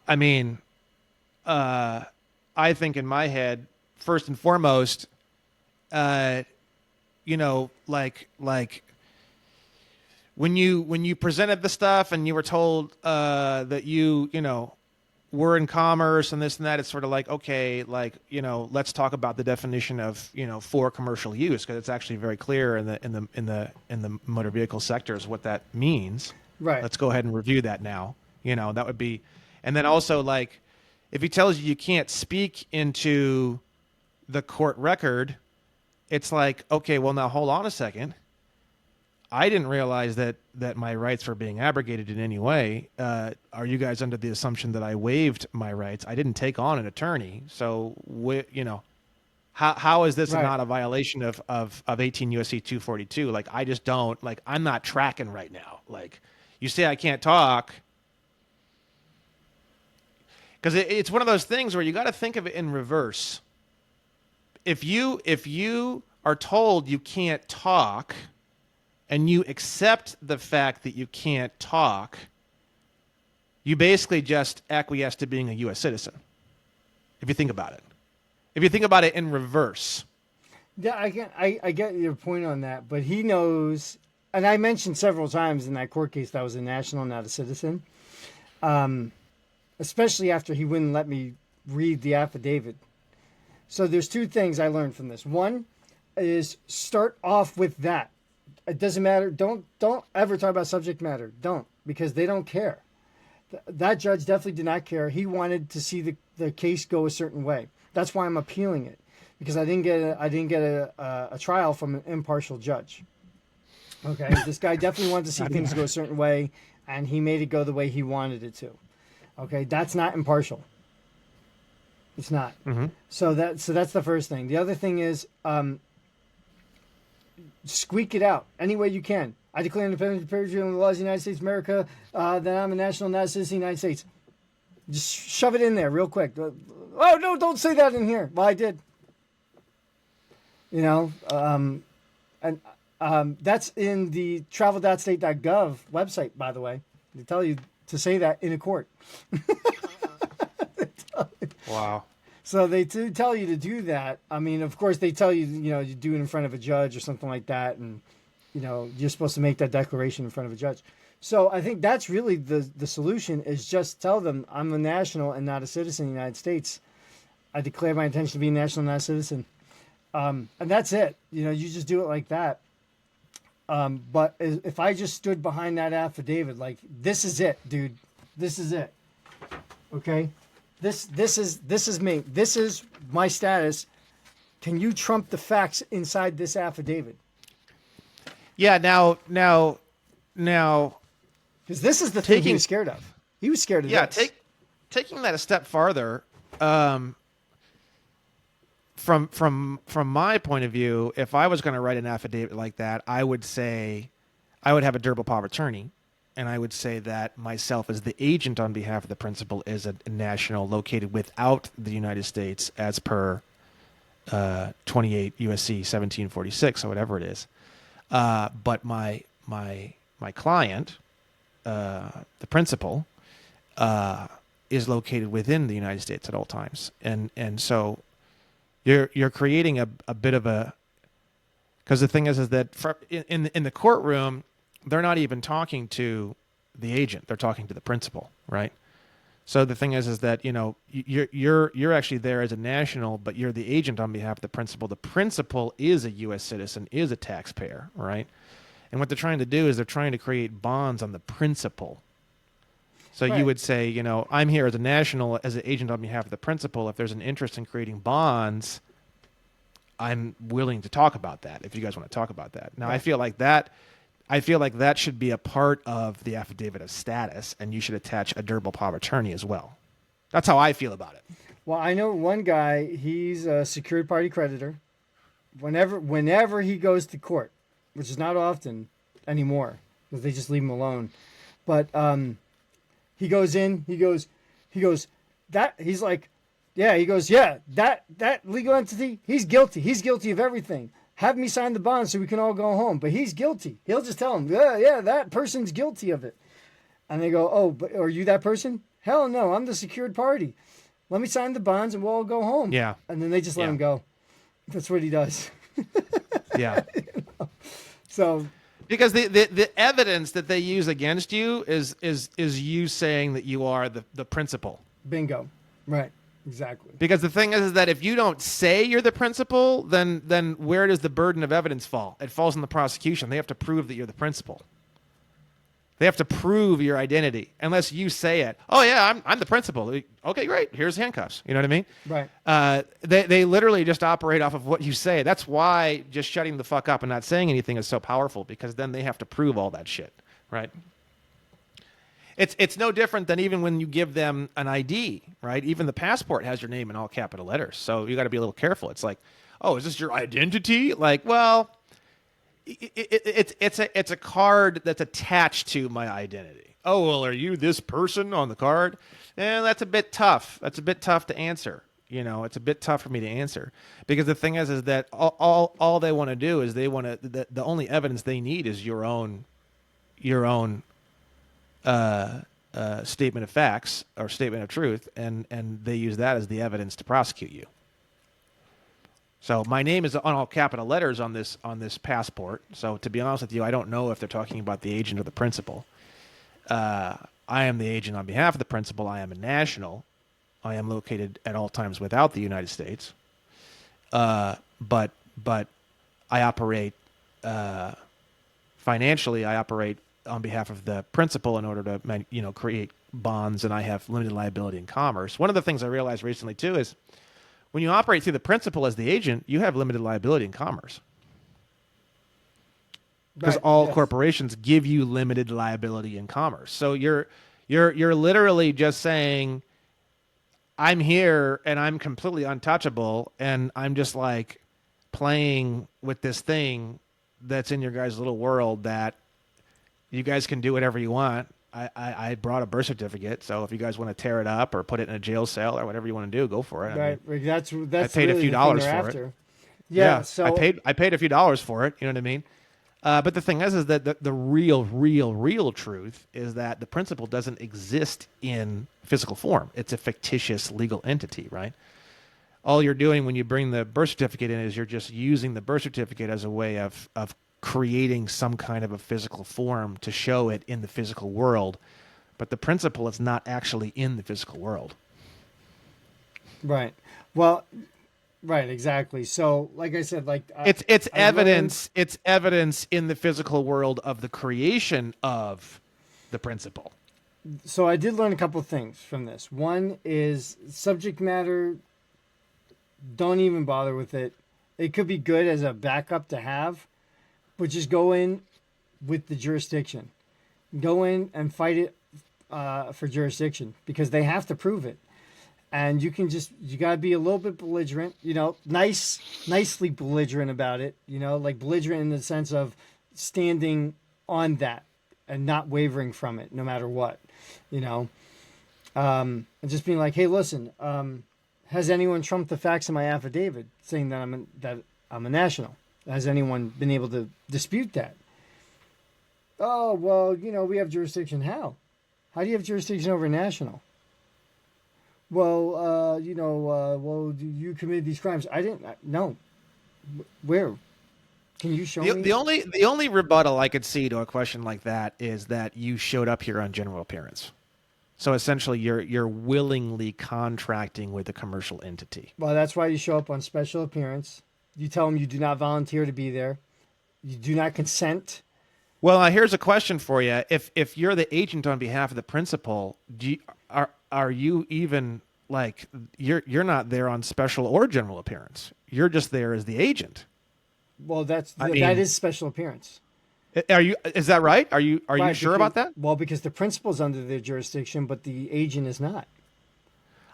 I mean, I think in my head, first and foremost, like when you presented the stuff and you were told that you were in commerce and this and that, it's sort of like, okay, let's talk about the definition of for commercial use, because it's actually very clear in the motor vehicle sectors what that means. Right. Let's go ahead and review that now. That would be, and then also like if he tells you can't speak into the court record, it's like, okay, well now hold on a second. I didn't realize that my rights were being abrogated in any way. Are you guys under the assumption that I waived my rights? I didn't take on an attorney. So, how is this Right. not a violation of 18 U.S.C. 242? Like, I just don't, I'm not tracking right now. Like, you say I can't talk. Because it's one of those things where you got to think of it in reverse. If you are told you can't talk, and you accept the fact that you can't talk, you basically just acquiesce to being a U.S. citizen. If you think about it. If you think about it in reverse. Yeah, I get your point on that, but he knows, and I mentioned several times in that court case that I was a national, not a citizen. Especially after he wouldn't let me read the affidavit. So there's two things I learned from this. One is start off with that. It doesn't matter. Don't ever talk about subject matter. Don't, because they don't care. That judge definitely did not care. He wanted to see the case go a certain way. That's why I'm appealing it, because I didn't get a trial from an impartial judge. Okay, this guy definitely wanted to see things go a certain way, and he made it go the way he wanted it to. Okay, that's not impartial. It's not. Mm-hmm. So that's the first thing. The other thing is, squeak it out any way you can. I declare independence of the laws of the United States of America, that I'm a national, not a citizen of the United States. Just shove it in there real quick. Oh, no, don't say that in here. Well, I did. That's in the travel.state.gov website, by the way. They tell you to say that in a court. Wow. So they tell you to do that. I mean, of course, they tell you, you do it in front of a judge or something like that. And, you're supposed to make that declaration in front of a judge. So I think that's really the solution, is just tell them I'm a national and not a citizen of the United States. I declare my intention to be a national, not a citizen. And that's it. You know, you just do it like that. But if I just stood behind that affidavit, like, this is it, dude. This is it. Okay? This is me. This is my status. Can you trump the facts inside this affidavit? Yeah. Now, Because this is the thing he was scared of. He was scared of yeah, this. taking that a step farther, from my point of view, if I was going to write an affidavit like that, I would say I would have a durable power of attorney, and I would say that myself as the agent on behalf of the principal is a national located without the United States as per 28 USC 1746 or whatever it is. But my client, the principal, is located within the United States at all times, and so you're creating a bit of a, because the thing is that in the courtroom they're not even talking to the agent, they're talking to the principal, right? So the thing is that, you know, you're actually there as a national, but you're the agent on behalf of the principal. The principal is a U.S. citizen, is a taxpayer, right? And what they're trying to do is they're trying to create bonds on the principal. So Right. you would say, you know, I'm here as a national, as an agent on behalf of the principal. If there's an interest in creating bonds, I'm willing to talk about that if you guys want to talk about that. Now, Right. I feel like that should be a part of the affidavit of status, and you should attach a durable power of attorney as well. That's how I feel about it. Well, I know one guy, he's a secured party creditor. Whenever he goes to court, which is not often anymore, because they just leave him alone. But he goes in, he goes, that legal entity, he's guilty. He's guilty of everything. Have me sign the bond so we can all go home. But he's guilty. He'll just tell him, yeah, that person's guilty of it. And they go, oh, but are you that person? Hell no, I'm the secured party. Let me sign the bonds and we'll all go home. Yeah. And then they just let him go. That's what he does. Yeah. So Because the evidence that they use against you is you saying that you are the principal. bingo. Right. Exactly. Because the thing is that if you don't say you're the principal, then where does the burden of evidence fall? It falls on the prosecution. They have to prove that you're the principal. They have to prove your identity, unless you say it. Oh yeah, I'm the principal. Okay, great. Here's handcuffs. You know what I mean? Right. They literally just operate off of what you say. That's why just shutting the fuck up and not saying anything is so powerful, because then they have to prove all that shit, right? It's no different than even when you give them an ID, right? Even the passport has your name in all capital letters, so you got to be a little careful. It's like, oh, is this your identity? Like, well, it's a card that's attached to my identity. Oh, well, are you this person on the card? And that's a bit tough. That's a bit tough to answer. You know, it's a bit tough for me to answer, because the thing is that all they want to do is they want to, the only evidence they need is your own statement of facts or statement of truth, and they use that as the evidence to prosecute you. So my name is on all capital letters on this passport. So to be honest with you, I don't know if they're talking about the agent or the principal. I am the agent on behalf of the principal. I am a national. I am located at all times without the United States. But I operate financially. I operate on behalf of the principal in order to create bonds, and I have limited liability in commerce. One of the things I realized recently too is when you operate through the principal as the agent, you have limited liability in commerce, because Right. all Yes. corporations give you limited liability in commerce. So you're literally just saying, I'm here and I'm completely untouchable, and I'm just like playing with this thing that's in your guys' little world that you guys can do whatever you want. I brought a birth certificate, so if you guys want to tear it up or put it in a jail cell or whatever you want to do, go for it. Right. That's paid a really few the thing dollars they're for it. after. Yeah. So I paid a few dollars for it. You know what I mean? But the thing is that the real truth is that the principal doesn't exist in physical form. It's a fictitious legal entity, right? All you're doing when you bring the birth certificate in is you're just using the birth certificate as a way of creating some kind of a physical form to show it in the physical world. But the principal is not actually in the physical world. Right. Well, Right, exactly. So, like I said, like It's I learned. evidence. It's evidence in the physical world of the creation of the principle. So I did learn a couple things from this. One is subject matter. Don't even bother with it. It could be good as a backup to have, but just go in with the jurisdiction. Go in and fight it for jurisdiction because they have to prove it. And you gotta be a little bit belligerent, nicely belligerent about it, like belligerent in the sense of standing on that and not wavering from it, no matter what, you know, and just being like, hey, listen, has anyone trumped the facts in my affidavit saying that I'm a national? Has anyone been able to dispute that? Oh well, we have jurisdiction. How do you have jurisdiction over a national? Well, well, you committed these crimes. I didn't. No. Where? Can you show me? The only rebuttal I could see to a question like that is that you showed up here on general appearance. So essentially, you're willingly contracting with a commercial entity. Well, that's why you show up on special appearance. You tell them you do not volunteer to be there. You do not consent. Well, here's a question for you: If you're the agent on behalf of the principal, are you even like you're not there on special or general appearance? You're just there as the agent. Well, that mean, is special appearance. Are you? Is that right? Are you Right, sure about that? Well, because the principal's under their jurisdiction, but the agent is not.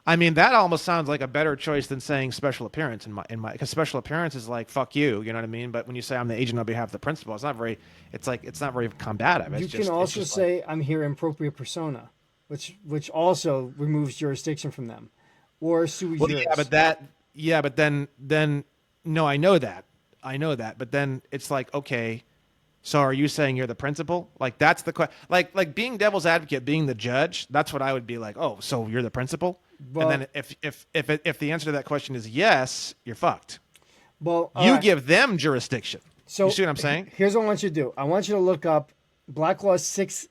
I mean, that almost sounds like a better choice than saying special appearance because special appearance is like fuck you, you know what I mean? But when you say I'm the agent on behalf of the principal, it's not very combative. You can also say I'm here in propria persona, which also removes jurisdiction from them, or sui juris. But then no, I know that, but then it's like, okay, so are you saying you're the principal? Like that's the question. Like being devil's advocate, being the judge. That's what I would be like. Oh, so you're the principal? Well, and then if the answer to that question is yes, you're fucked. Well, you give them jurisdiction. So you see what I'm saying? Here's what I want you to do. I want you to look up Black Law 6,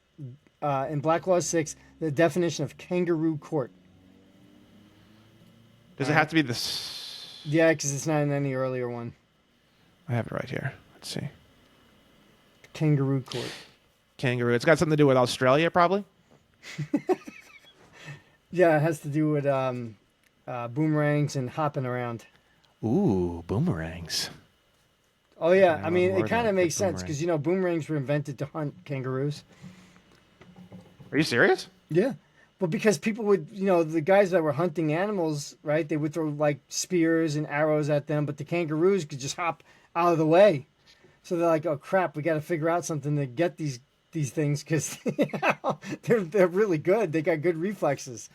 in Black Law 6, the definition of kangaroo court. Does it have to be this? Yeah, because it's not in any earlier one. I have it right here. Let's see. Kangaroo court. Kangaroo. It's got something to do with Australia, probably. Yeah, it has to do with boomerangs and hopping around. Ooh, boomerangs. Oh, yeah. I mean, it kind of makes sense because, boomerangs were invented to hunt kangaroos. Are you serious? Yeah. But because people would, the guys that were hunting animals, right, they would throw like spears and arrows at them, but the kangaroos could just hop out of the way. So they're like, oh, crap, we got to figure out something to get these things because they're really good. They got good reflexes.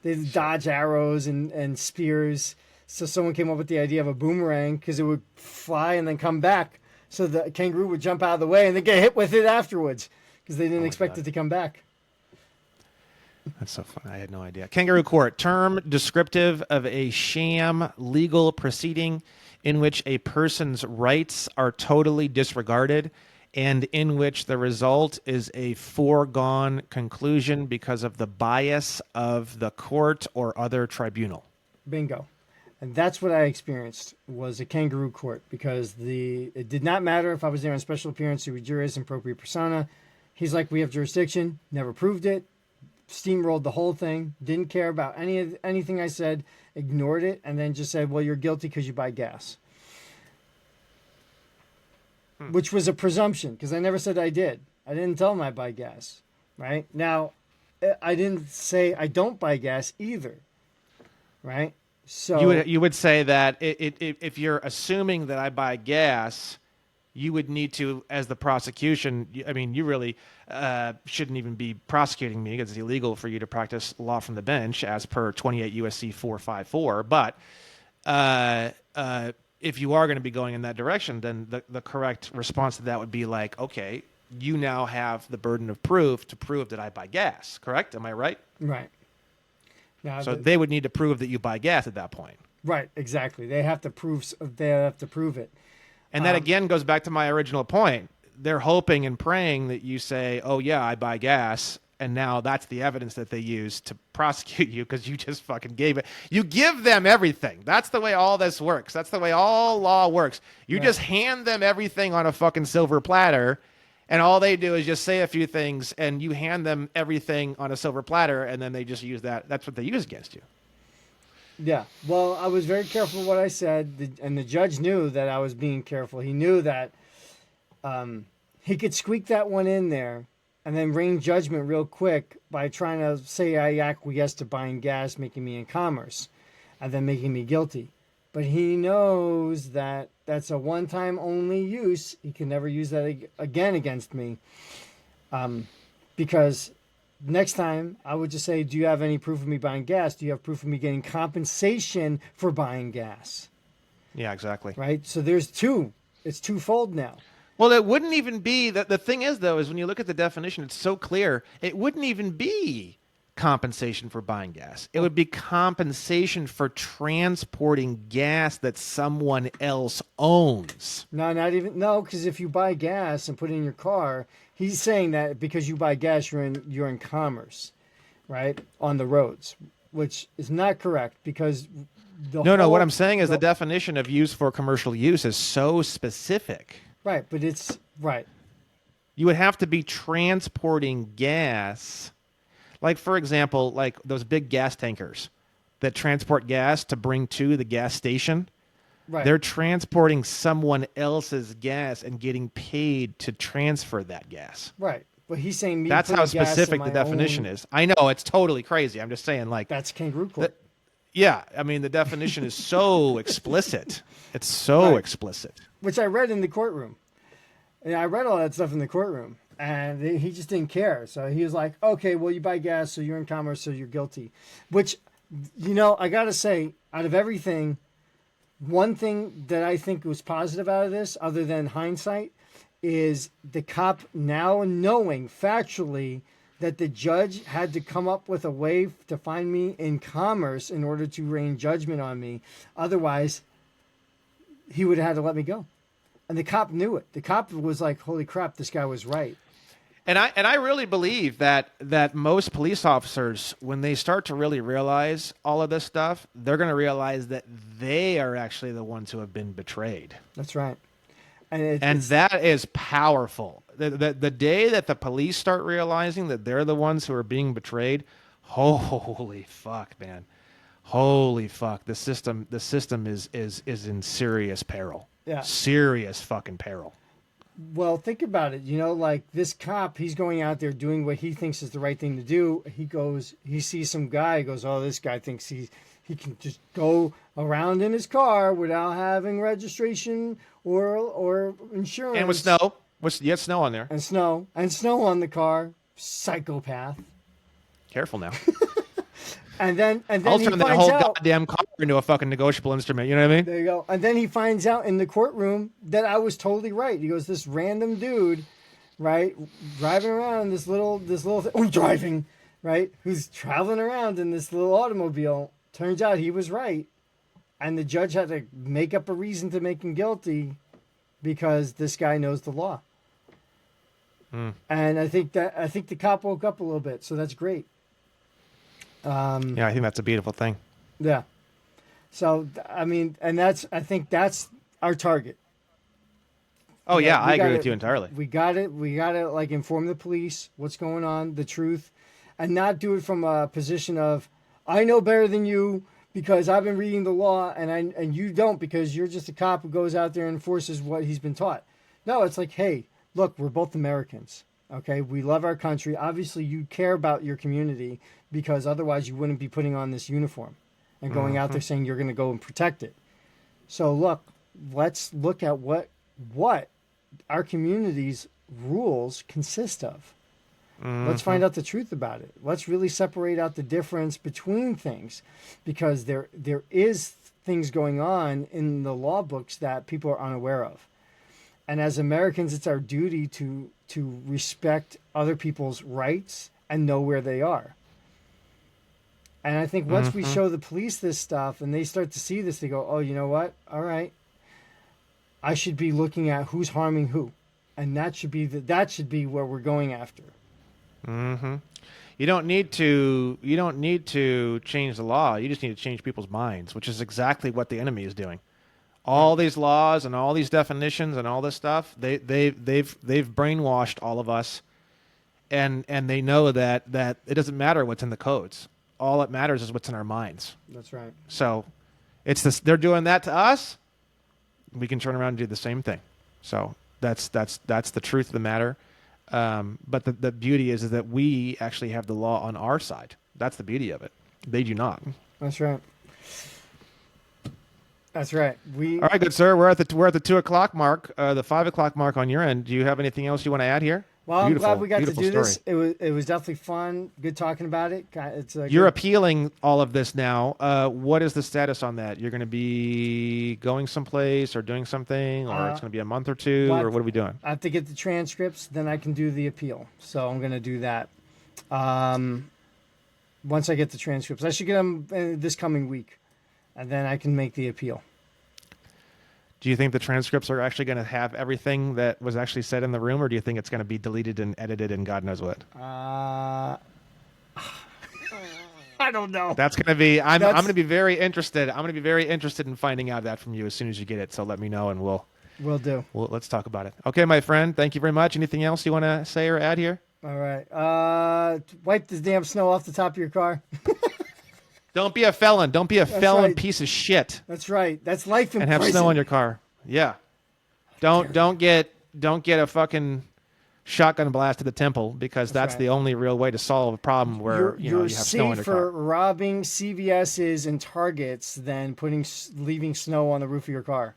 They dodge arrows and spears. So someone came up with the idea of a boomerang because it would fly and then come back. So the kangaroo would jump out of the way and then get hit with it afterwards because they didn't expect it to come back. That's so funny. I had no idea. Kangaroo court, term descriptive of a sham legal proceeding in which a person's rights are totally disregarded and in which the result is a foregone conclusion because of the bias of the court or other tribunal. Bingo. And that's what I experienced was a kangaroo court because it did not matter if I was there on special appearance, sui juris, and propria persona. He's like, we have jurisdiction, never proved it, steamrolled the whole thing, didn't care about anything I said, ignored it, and then just said, well, you're guilty because you buy gas. Which was a presumption because I never said I did. I didn't tell him I buy gas, right? Now, I didn't say I don't buy gas either, right? So you would say that if you're assuming that I buy gas, you would need to, as the prosecution, I mean, you really shouldn't even be prosecuting me because it's illegal for you to practice law from the bench as per 28 U.S.C. 454. But if you are going to be going in that direction, then the correct response to that would be like, okay, you now have the burden of proof to prove that I buy gas, correct? Am I right? Right. Now, so they would need to prove that you buy gas at that point. Right, exactly. They have to prove it. And that again goes back to my original point. They're hoping and praying that you say, oh yeah, I buy gas, and now that's the evidence that they use to prosecute you because you just fucking gave it. You give them everything. That's the way all this works. That's the way all law works. You just hand them everything on a fucking silver platter, and all they do is just say a few things, and you hand them everything on a silver platter, and then they just use that. That's what they use against you. Yeah. Well, I was very careful what I said, and the judge knew that I was being careful. He knew that he could squeak that one in there and then rain judgment real quick by trying to say I acquiesced to buying gas, making me in commerce, and then making me guilty. But he knows that that's a one-time only use. He can never use that again against me. Because next time I would just say, do you have any proof of me buying gas? Do you have proof of me getting compensation for buying gas? Yeah, exactly. Right? So there's two. It's twofold now. Well, it wouldn't even be that. The thing is, though, is when you look at the definition, it's so clear. It wouldn't even be compensation for buying gas. It would be compensation for transporting gas that someone else owns. No, not even. No, because if you buy gas and put it in your car, he's saying that because you buy gas, you're in commerce, right, on the roads, which is not correct because No. What I'm saying is the definition of use for commercial use is so specific. Right, but it's right. You would have to be transporting gas, like for example, like those big gas tankers that transport gas to bring to the gas station. Right. They're transporting someone else's gas and getting paid to transfer that gas. Right. But he's saying me that's how specific the the definition is. I know it's totally crazy. I'm just saying, like that's kangaroo court. Yeah, I mean the definition is so explicit. It's so explicit. Which I read in the courtroom. And I read all that stuff in the courtroom, and he just didn't care. So he was like, "Okay, well you buy gas, so you're in commerce, so you're guilty." Which, I gotta say, out of everything, one thing that I think was positive out of this, other than hindsight, is the cop now knowing factually that the judge had to come up with a way to find me in commerce in order to rain judgment on me. Otherwise, he would have had to let me go. And the cop knew it. The cop was like, holy crap, this guy was right. And I really believe that most police officers, when they start to really realize all of this stuff, they're going to realize that they are actually the ones who have been betrayed. That's right. And that is powerful. The day that the police start realizing that they're the ones who are being betrayed, holy fuck, man. Holy fuck. The system is in serious peril. Yeah. Serious fucking peril. Well, think about it. Like this cop, he's going out there doing what he thinks is the right thing to do. He sees some guy, goes, oh, this guy thinks he can just go around in his car without having registration or insurance. And with snow. You had snow on there. And snow on the car. Psychopath. Careful now. And then I'll turn that whole goddamn car into a fucking negotiable instrument. You know what I mean? There you go. And then he finds out in the courtroom that I was totally right. He goes, this random dude, right, driving around this little driving, right, who's traveling around in this little automobile. Turns out he was right, and the judge had to make up a reason to make him guilty because this guy knows the law. And I think the cop woke up a little bit, so that's great. Yeah, I think that's a beautiful thing. Yeah. So, I mean, and I think that's our target. Oh, yeah, I agree with you entirely. We got to like inform the police what's going on, the truth, and not do it from a position of, I know better than you because I've been reading the law and you don't because you're just a cop who goes out there and enforces what he's been taught. No, it's like, hey, look, we're both Americans. Okay, we love our country. Obviously, you care about your community because otherwise you wouldn't be putting on this uniform and going out there saying you're going to go and protect it. So look, let's look at what our community's rules consist of. Let's find out the truth about it. Let's really separate out the difference between things because there is things going on in the law books that people are unaware of. And as Americans, it's our duty to respect other people's rights and know where they are. And I think once we show the police this stuff and they start to see this, they go, oh, you know what? All right. I should be looking at who's harming who. And that should be where we're going after. Mm-hmm. You don't need to. You don't need to change the law. You just need to change people's minds, which is exactly what the enemy is doing. All these laws and all these definitions and all this stuff, they've brainwashed all of us, and they know that it doesn't matter what's in the codes. All that matters is what's in our minds. That's right. So, it's this. They're doing that to us. We can turn around and do the same thing. So that's the truth of the matter. But the beauty is that we actually have the law on our side. That's the beauty of it. They do not. That's right. That's right. All right, good sir. We're at the 2:00 mark, the 5:00 mark on your end. Do you have anything else you want to add here? Well, Beautiful, I'm glad we got to do story. this. It was definitely fun. Good talking about it. It's You're appealing all of this now. What is the status on that? You're going to be going someplace or doing something, or it's going to be a month or two, or what are we doing? I have to get the transcripts, then I can do the appeal. So I'm going to do that. Once I get the transcripts, I should get them this coming week, and then I can make the appeal. Do you think the transcripts are actually going to have everything that was actually said in the room, or do you think it's going to be deleted and edited and God knows what? I don't know. That's going to be. I'm going to be very interested. I'm going to be very interested in finding out that from you as soon as you get it. So let me know, and we'll do. Let's talk about it. Okay, my friend. Thank you very much. Anything else you want to say or add here? All right. Wipe the damn snow off the top of your car. Don't be a felon. Don't be a felon right. piece of shit. That's right. That's life in and have prison. snow on your car. Yeah. Don't get a fucking shotgun blast to the temple, because that's right. the only real way to solve a problem where you have snow on your car. You're safer robbing CVS's and Targets than leaving snow on the roof of your car.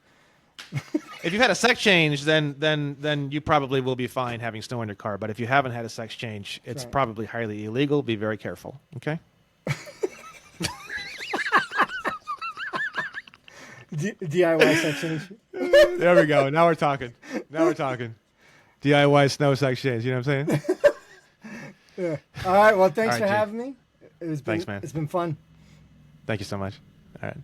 If you've had a sex change, then you probably will be fine having snow on your car. But if you haven't had a sex change, it's probably highly illegal. Be very careful. Okay. DIY sex change. There we go. Now we're talking. DIY snow sex change. You know what I'm saying? Yeah. All right. Well, thanks for having me. Thanks, man. It's been fun. Thank you so much. All right.